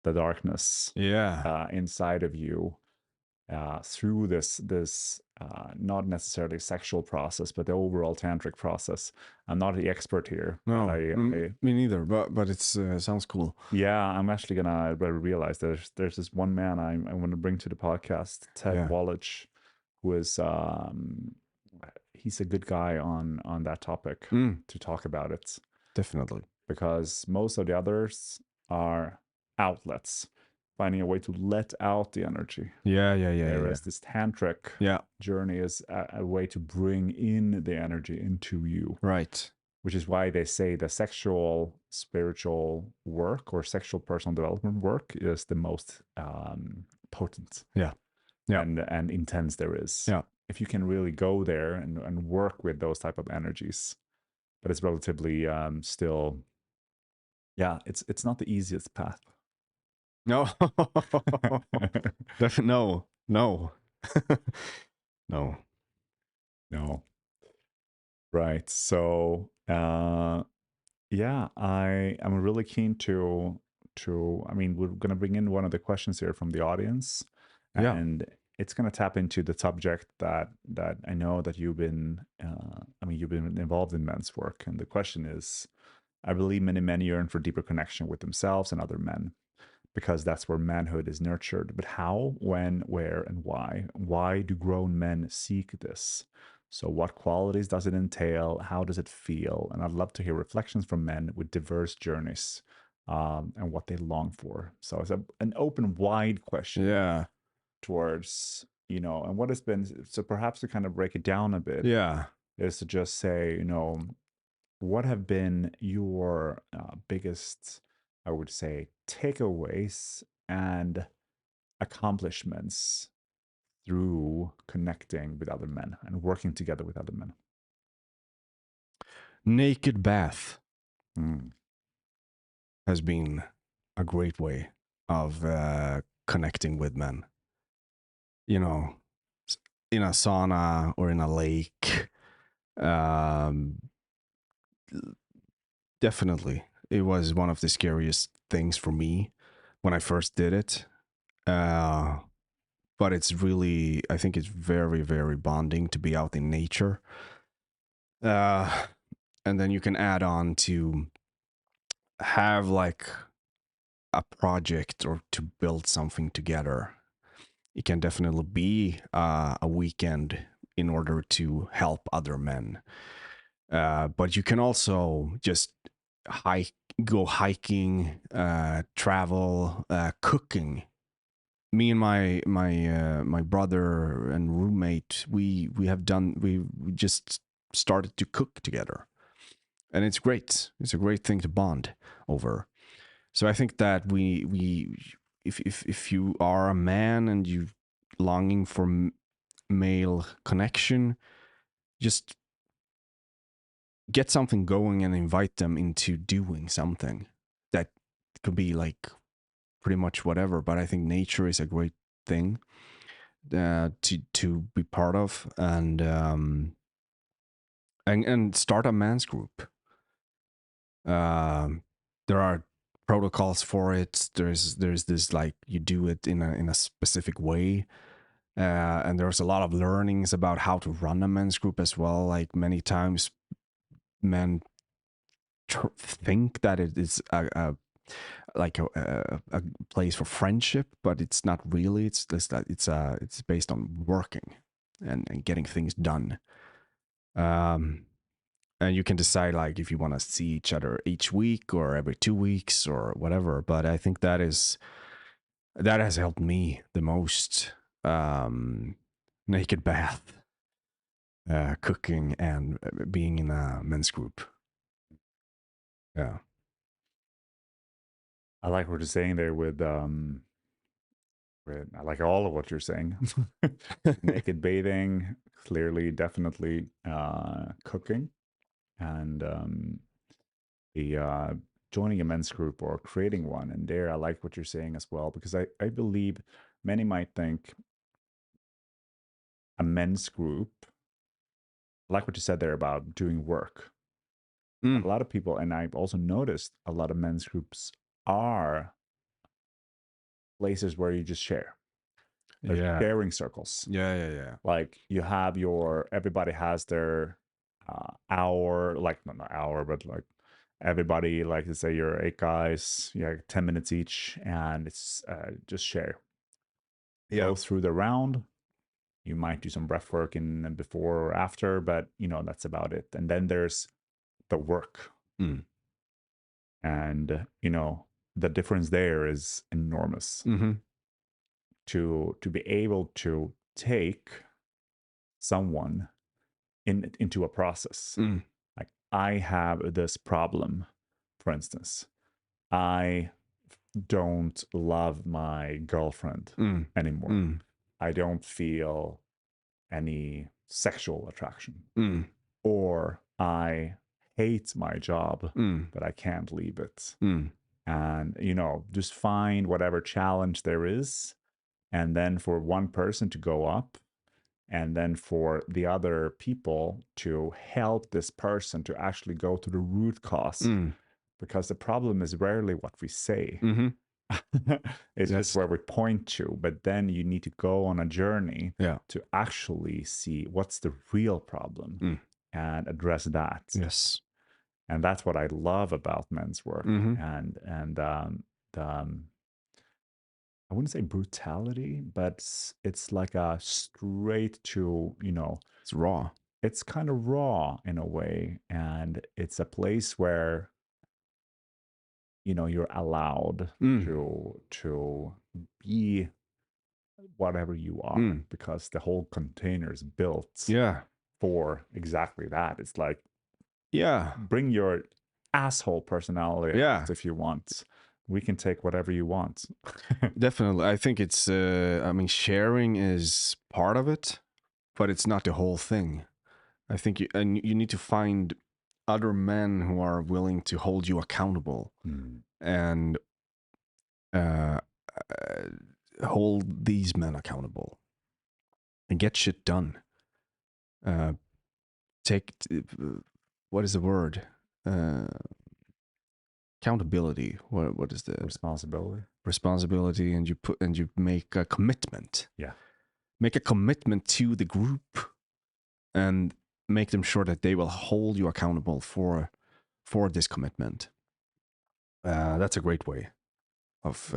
the darkness Yeah. inside of you, through this not necessarily sexual process, but the overall tantric process. I'm not the expert here, but No, me neither. But it's sounds cool. yeah, I'm actually gonna realize there's this one man I want to bring to the podcast, Ted Yeah. Wallach, who is he's a good guy on that topic Mm. to talk about it, Definitely. because most of the others are outlets, finding a way to let out the energy. Yeah. Yeah. Yeah. Yeah. Whereas this tantric Yeah. journey is a way to bring in the energy into you, Right. which is why they say the sexual spiritual work or sexual personal development work is the most potent Yeah. Yeah. and intense there is. Yeah. If you can really go there and work with those type of energies, but it's relatively still, yeah, it's not the easiest path. No. No. No. No. No. Right. So yeah, I'm really keen to I mean, we're gonna bring in one of the questions here from the audience, Yeah. and it's gonna tap into the subject that I know that you've been you've been involved in men's work. And the question is, I believe many men yearn for deeper connection with themselves and other men, because that's where manhood is nurtured. But how, when, where, and why? Why do grown men seek this? So, what qualities does it entail? How does it feel? And I'd love to hear reflections from men with diverse journeys, and what they long for. So, it's an open, wide question Yeah. towards, and what has been, so perhaps to kind of break it down a bit, Yeah. is to just say, what have been your biggest, I would say, takeaways and accomplishments through connecting with other men and working together with other men? Naked bath Mm. has been a great way of connecting with men. You know, in a sauna or in a lake. Um, Definitely. It was one of the scariest things for me when I first did it. Uh, but it's really, I think it's very, very bonding to be out in nature. Uh, and then you can add on to have like a project or to build something together. It can definitely be a weekend in order to help other men. But you can also just hike, go hiking, travel, cooking. Me and my brother and roommate, we have done, we just started to cook together, and it's great. It's a great thing to bond over. So I think that we if you are a man and you longing for male connection, just get something going and invite them into doing something that could be like pretty much whatever. But I think nature is a great thing to be part of, and start a man's group. There are protocols for it. There's this, like, you do it in a specific way. And there's a lot of learnings about how to run a men's group as well. Like, many times men think that it is a place for friendship, but it's not really. It's just that it's based on working and getting things done. And you can decide, like, if you want to see each other each week or every 2 weeks or whatever. But I think that has helped me the most. Naked bath, cooking, and being in a men's group. Yeah. I like what you're saying there with I like all of what you're saying. Naked bathing, clearly, definitely cooking, and the joining a men's group or creating one. And there, I like what you're saying as well, because I believe many might think a men's group, I like what you said there about doing work. A lot of people, and I've also noticed a lot of men's groups are places where you just share. They're Yeah. sharing circles. Yeah. Like, you have everybody has their hour, like not hour, but like everybody, like, let's say you're 8 guys, 10 minutes each, and it's just share. Yeah. Go through the round. You might do some breath work in before or after, but that's about it. And then there's the work. And the difference there is enormous. Mm-hmm. To be able to take someone into a process. Like, I have this problem, for instance. I don't love my girlfriend anymore. I don't feel any sexual attraction. Or I hate my job, but I can't leave it. And, just find whatever challenge there is. And then for one person to go up, and then for the other people to help this person to actually go to the root cause. Because the problem is rarely what we say. It's just where we point to. But then you need to go on a journey to actually see what's the real problem and address that. Yes. And that's what I love about men's work. And I wouldn't say brutality, but it's like a straight to, It's raw. It's kind of raw in a way. And it's a place where, you're allowed to be whatever you are, because the whole container is built for exactly that. It's like, bring your asshole personality out if you want. We can take whatever you want. Definitely. I think it's, sharing is part of it, but it's not the whole thing. I think you need to find other men who are willing to hold you accountable and hold these men accountable and get shit done. What is the word? Accountability. What is the responsibility? And you make a commitment. Make a commitment to the group and make them sure that they will hold you accountable for this commitment. That's a great way of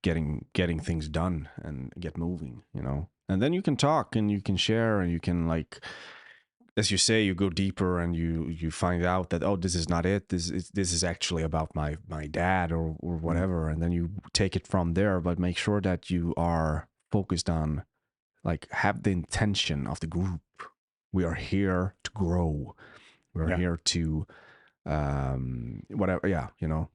getting things done and get moving, and then you can talk and you can share and you can, like, as you say, you go deeper and you find out that, oh, this is not it, this is actually about my dad or whatever, and then you take it from there, but make sure that you are focused on, like, have the intention of the group We are here to grow. We're Yeah. here to whatever. Yeah, you know.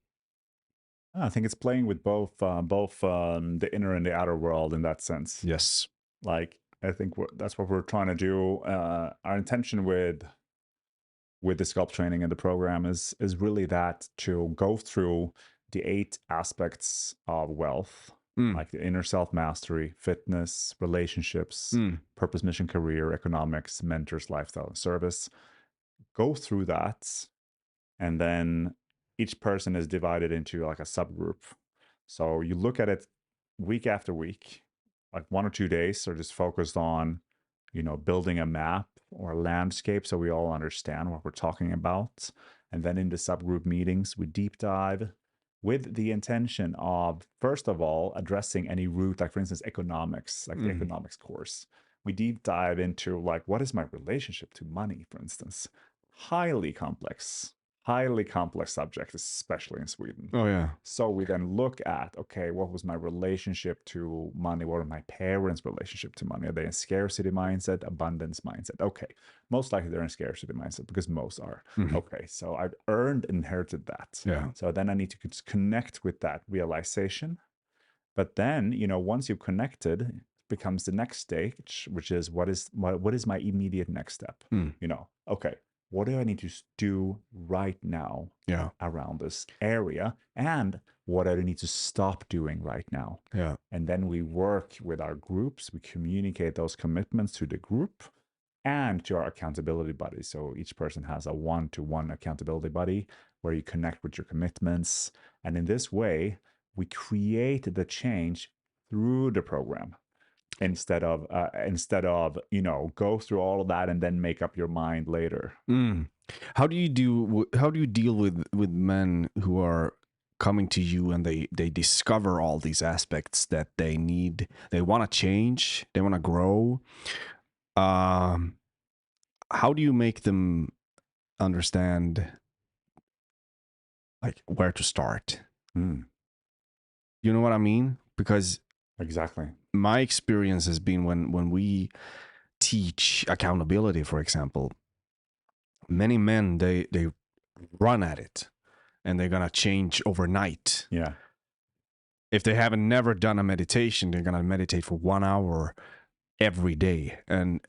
I think it's playing with both the inner and the outer world in that sense. Yes. Like I think that's what we're trying to do. Our intention with the sculpt training and the program is really that to go through the 8 aspects of wealth, Mm. like the inner self mastery, fitness, relationships, Mm. purpose, mission, career, economics, mentors, lifestyle, and service. Go through that, and then each person is divided into like a subgroup. So you look at it week after week, like 1 or 2 days are just focused on, building a map or a landscape so we all understand what we're talking about. And then in the subgroup meetings, we deep dive with the intention of, first of all, addressing any root, like for instance, economics, like the Mm. economics course. We deep dive into like, what is my relationship to money, for instance? Highly complex subject, especially in Sweden. Oh yeah. So we then look at, okay, what was my relationship to money? What are my parents' relationship to money? Are they in scarcity mindset, abundance mindset? Okay, most likely they're in scarcity mindset because most are. Mhm. Okay, so I've inherited that. Yeah. So then I need to connect with that realization. But then, once you've connected, it becomes the next stage, which is what is my immediate next step? Mm. Okay, what do I need to do right now Yeah. around this area? And what do I need to stop doing right now? Yeah. And then we work with our groups, we communicate those commitments to the group and to our accountability buddies. So each person has a 1-to-1 accountability buddy where you connect with your commitments. And in this way, we create the change through the program instead of go through all of that and then make up your mind later. Mm. How do you deal with men who are coming to you and they discover all these aspects that they want to change, they want to grow? Um, how do you make them understand like where to start? Mm, You know what I mean? Because exactly. my experience has been when we teach accountability, for example, many men they run at it and they're gonna change overnight. Yeah. If they haven't never done a meditation, they're gonna meditate for 1 hour every day, and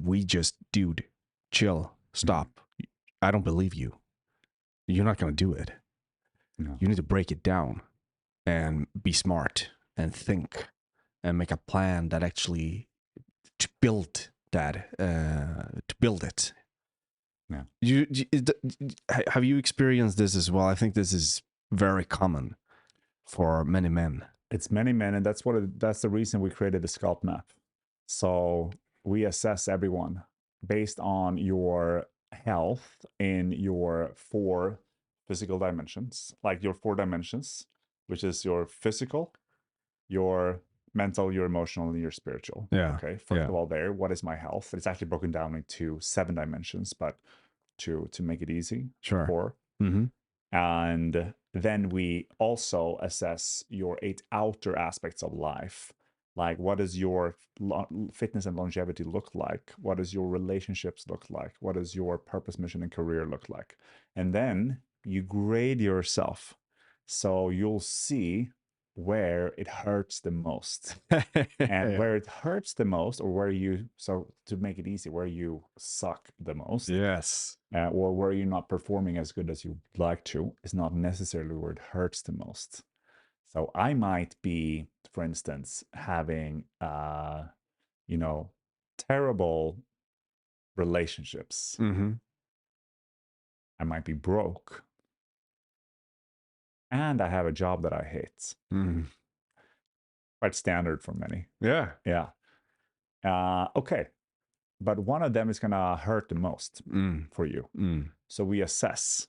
we just, dude, chill, stop. I don't believe you. You're not gonna do it. No. You need to break it down and be smart and think and make a plan that actually to build that to build it. Yeah. Have you experienced this as well? I think this is very common for many men. It's many men, and that's the reason we created the sculpt map. So we assess everyone based on your health in your 4 physical dimensions, like your 4 dimensions, which is your physical, your mental, your emotional, and your spiritual. Yeah. Okay. First Yeah. of all, what is my health? It's actually broken down into 7 dimensions, but to make it easy, Sure. 4. Mm-hmm. And then we also assess your 8 outer aspects of life. Like, what does your fitness and longevity look like? What does your relationships look like? What does your purpose, mission, and career look like? And then you grade yourself. So you'll see where it hurts the most. And where it hurts the most, or so to make it easy, where you suck the most, Yes. or where you're not performing as good as you'd like to, is not necessarily where it hurts the most. So I might be, for instance, having, terrible relationships. Mm-hmm. I might be broke, and I have a job that I hate. Mm-hmm. Quite standard for many. Yeah. Yeah. Okay. But one of them is going to hurt the most Mm. for you. Mm. So we assess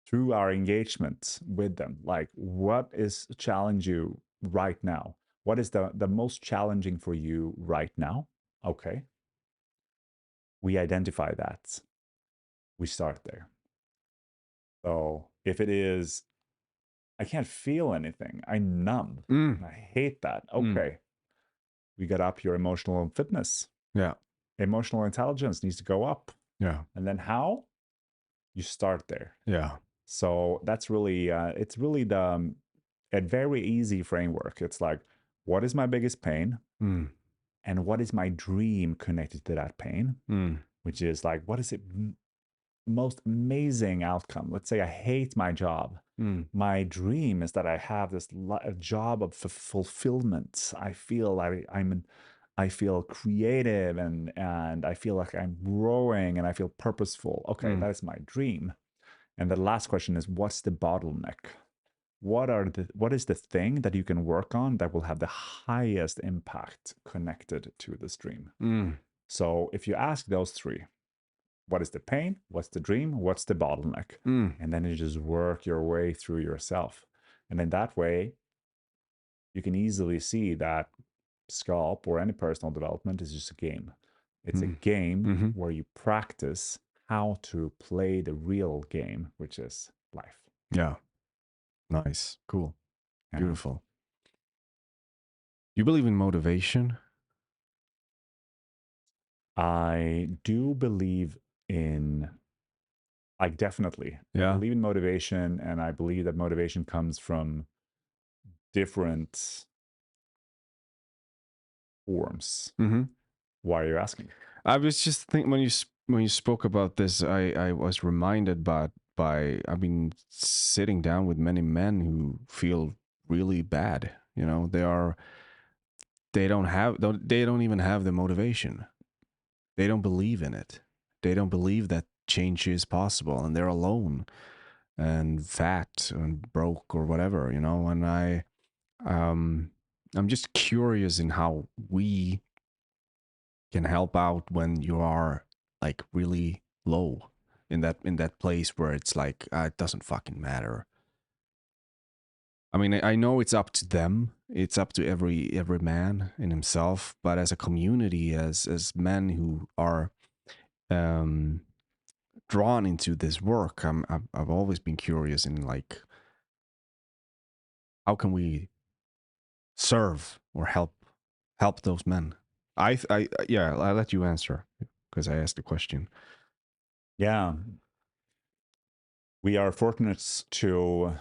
through our engagement with them, like what is challenging you right now? What is the most challenging for you right now? Okay. We identify that. We start there. So if it is, I can't feel anything, I'm numb, Mm. and I hate that. Mm. Okay. We got up your emotional fitness. Yeah. Emotional intelligence needs to go up. Yeah. And then how? You start there. Yeah. So that's really, it's really a very easy framework. It's like, what is my biggest pain? Mm. And what is my dream connected to that pain? Mm. Which is like, what is it most amazing outcome? Let's say I hate my job. Mm. My dream is that I have this job of fulfillment. I feel like I feel creative and I feel like I'm growing and I feel purposeful. Okay, Mm. that is my dream. And the last question is, what's the bottleneck? What is the thing that you can work on that will have the highest impact connected to this dream? Mm. So if you ask those three, what is the pain? What's the dream? What's the bottleneck? Mm. And then you just work your way through yourself. And in that way, you can easily see that Sculpt or any personal development is just a game. It's a Mm. game Mm-hmm. where you practice how to play the real game, which is life. Yeah. Nice. Cool. Yeah. Beautiful. You believe in motivation? I do believe in, like, definitely. I Yeah. believe in motivation, and I believe that motivation comes from different forms. Mm-hmm. Why are you asking? I was just thinking when you spoke about this, I was reminded by I mean sitting down with many men who feel really bad. You know, they don't even have the motivation. They don't believe in it. They don't believe that change is possible, and they're alone and fat and broke or whatever. You know, and um I'm just curious in how we can help out when you are like really low in that place where it's like it doesn't fucking matter. I mean, I know it's up to them. It's up to every man in himself. But as a community, as men who are um, drawn into this work, I've always been curious in like how can we serve or help those men. Yeah, I'll let you answer because I asked the question. Yeah, we are fortunate to,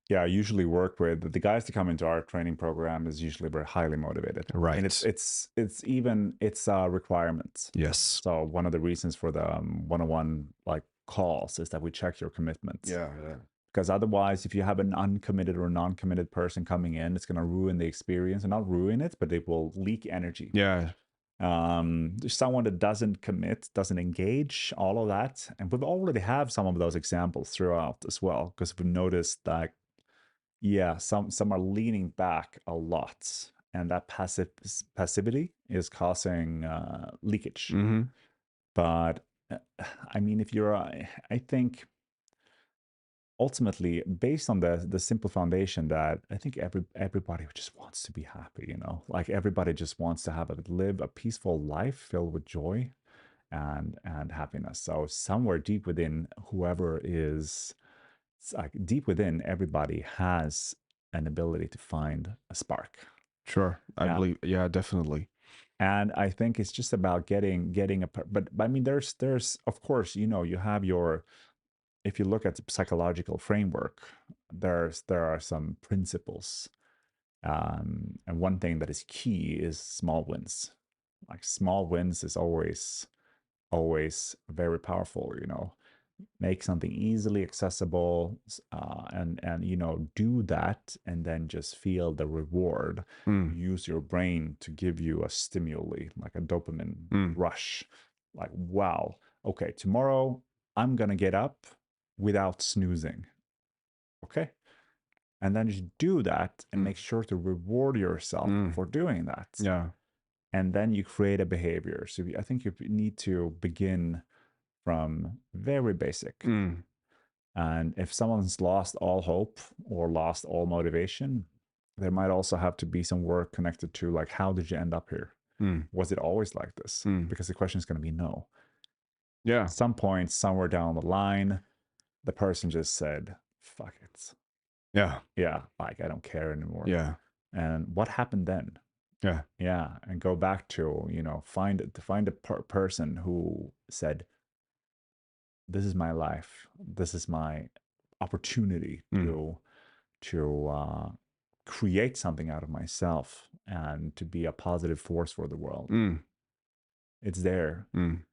yeah, usually work with the guys that come into our training program is usually very highly motivated, and Right. it's even it's a requirement. Yes. So one of the reasons for the one-on-one like calls is that we check your commitment, Yeah. Yeah. because otherwise, if you have an uncommitted or non-committed person coming in, it's going to ruin the experience, and not ruin it, but it will leak energy. Yeah. There's someone that doesn't commit, doesn't engage, all of that, and we've already have some of those examples throughout as well, because we've noticed that, yeah, some are leaning back a lot, and that passivity is causing leakage. Mm-hmm. But I mean, if you're, I think ultimately based on the simple foundation that I think everybody just wants to be happy, like everybody just wants to live a peaceful life filled with joy and happiness. So somewhere deep within whoever is, it's like deep within everybody has an ability to find a spark. Sure. I Yeah. believe. Yeah, definitely. And I think it's just about getting but I mean there's of course, you have your, if you look at the psychological framework, there are some principles, and one thing that is key is small wins. Like small wins is always very powerful. Make something easily accessible, and do that, and then just feel the reward. Mm. Use your brain to give you a stimuli, like a dopamine Mm. rush. Like, wow, okay, tomorrow I'm gonna get up without snoozing. Okay, and then just do that and Mm. make sure to reward yourself Mm. for doing that. Yeah. And then you create a behavior. So I think you need to begin from very basic. Mm. And if someone's lost all hope or lost all motivation, there might also have to be some work connected to, like, how did you end up here? Mm. Was it always like this? Mm. Because the question is going to be no. Yeah. Some point, somewhere down the line, the person just said, fuck it. Yeah. Yeah, like, I don't care anymore. Yeah. And what happened then? Yeah. Yeah, and go back to, find a person who said, "This is my life. This is my opportunity Mm. to create something out of myself and to be a positive force for the world." Mm. It's there. Mm.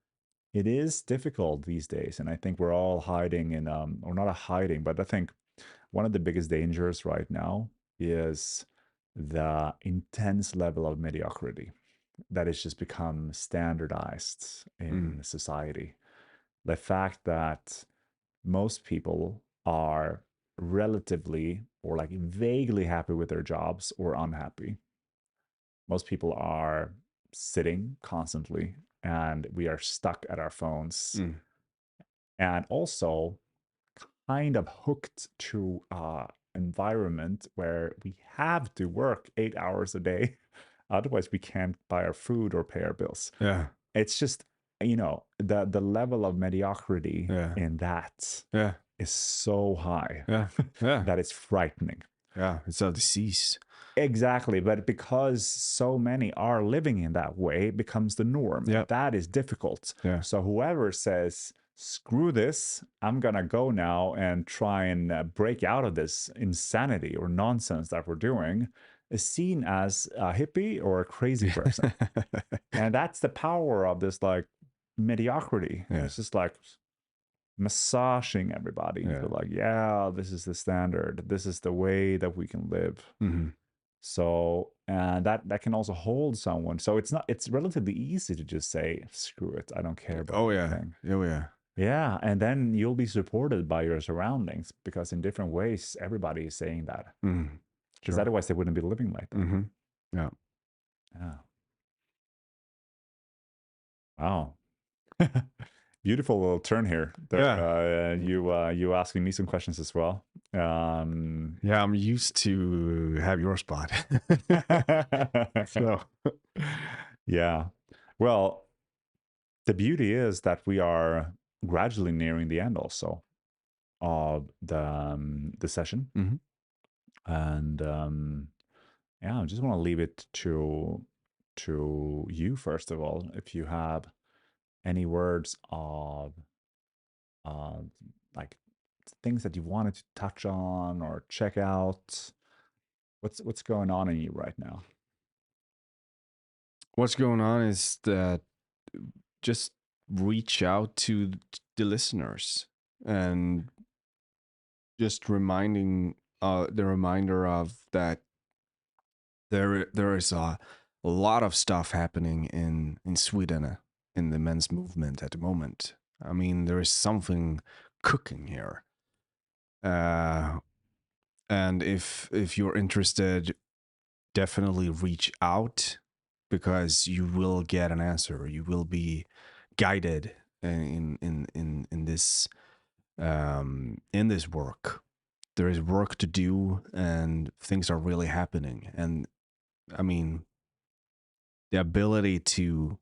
It is difficult these days, and I think we're all hiding in, or not a hiding, but I think one of the biggest dangers right now is the intense level of mediocrity that has just become standardized Mm. in society. The fact that most people are relatively or like vaguely happy with their jobs or unhappy. Most people are sitting constantly and we are stuck at our phones Mm. and also kind of hooked to environment where we have to work 8 hours a day. Otherwise, we can't buy our food or pay our bills. Yeah. It's just, the level of mediocrity Yeah. in that Yeah. is so high Yeah. Yeah. that it's frightening. Yeah. It's a disease. Exactly. But because so many are living in that way, it becomes the norm. Yeah. That is difficult. Yeah. So whoever says, screw this, I'm going to go now and try and break out of this insanity or nonsense that we're doing, is seen as a hippie or a crazy person. And that's the power of this like mediocrity. Yeah. It's just like massaging everybody into Yeah. like, yeah, this is the standard. This is the way that we can live. Mm-hmm. So, and that can also hold someone. So it's relatively easy to just say, screw it, I don't care about Oh yeah. anything. Oh yeah. Yeah. And then you'll be supported by your surroundings because in different ways, everybody is saying that. Mm-hmm. Because Sure. otherwise they wouldn't be living like that. Mm-hmm. Yeah. Yeah. Wow. Beautiful little turn here. There, Yeah. you asking me some questions as well. Yeah. I'm used to have your spot. So. Yeah. Well, the beauty is that we are gradually nearing the end also of the session, Mm-hmm. and yeah, I just want to leave it to you first of all. If you have any words of uh, like things that you wanted to touch on or check out, what's going on in you right now? What's going on is that just reach out to the listeners and just reminding the reminder of that there is a lot of stuff happening in Sweden in the men's movement at the moment. I mean, there is something cooking here. Uh, and if you're interested, definitely reach out because you will get an answer. You will be guided in this work. There is work to do, and things are really happening. And I mean, the ability to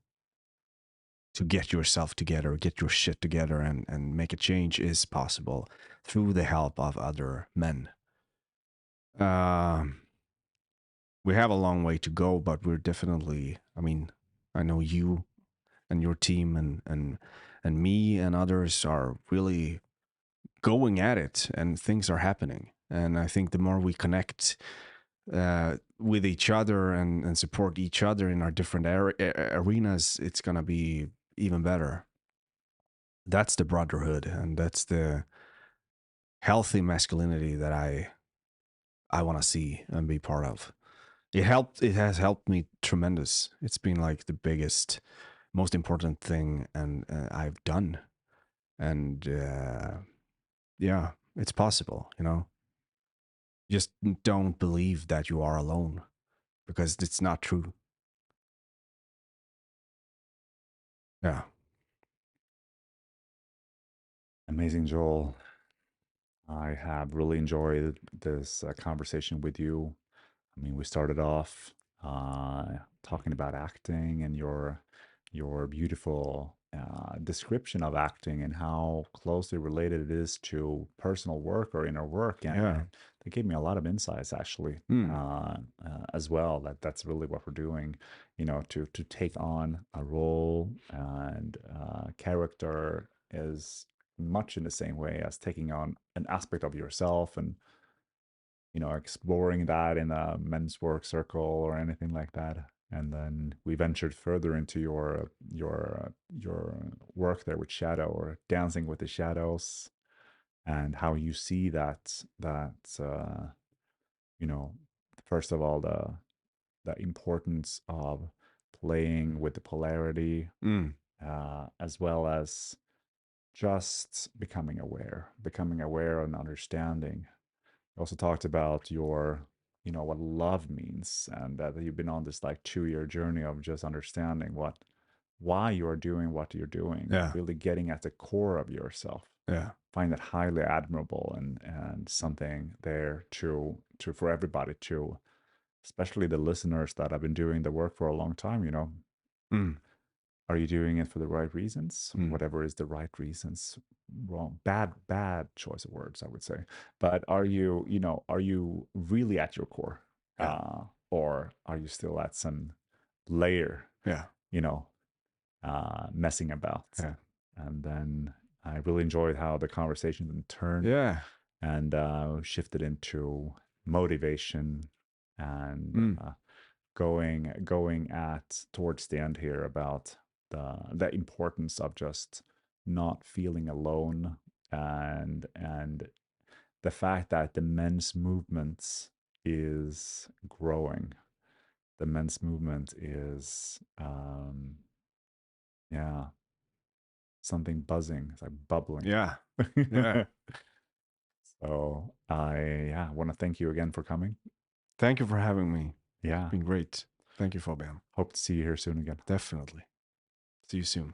get yourself together, get your shit together, and make a change is possible through the help of other men. Um, we have a long way to go, but we're definitely. I mean, I know you and your team and me and others are really going at it, and things are happening. And I think the more we connect with each other and support each other in our different arenas, it's gonna be even better. That's the brotherhood, and that's the healthy masculinity that I want to see and be part of. It has helped me tremendous. It's been like the biggest, most important thing and I've done. And yeah, it's possible, you know. Just don't believe that you are alone because it's not true. Yeah. Amazing, Joel. I have really enjoyed this conversation with you. I mean, we started off talking about acting and your beautiful description of acting and how closely related it is to personal work or inner work, Yeah. and they gave me a lot of insights actually, Mm. as well. That's really what we're doing, to take on a role and character is much in the same way as taking on an aspect of yourself, and exploring that in a men's work circle or anything like that. And then we ventured further into your work there with shadow, or dancing with the shadows, and how you see that you know first of all, the importance of playing with the polarity, Mm. as well as just becoming aware and understanding. You also talked about what love means, and that you've been on this like 2-year journey of just understanding why you are doing what you're doing, Yeah. really getting at the core of yourself. Yeah. Find that highly admirable, and something there to for everybody to, especially the listeners that have been doing the work for a long time. Mm. Are you doing it for the right reasons? Mm. Whatever is the right reasons, wrong, bad choice of words, I would say. But are you really at your core? Yeah. Or are you still at some layer, Yeah. you know, messing about? Yeah. And then I really enjoyed how the conversation then turned Yeah. and shifted into motivation, and Mm. going at towards the end here about the importance of just not feeling alone, and the fact that the men's movement is growing. The men's movement is yeah, something buzzing. It's like bubbling. Yeah. Yeah. So I want to thank you again for coming. Thank you for having me. It's Yeah, been great. Thank you, Fabian. hope to see you here soon again. Definitely. See you soon.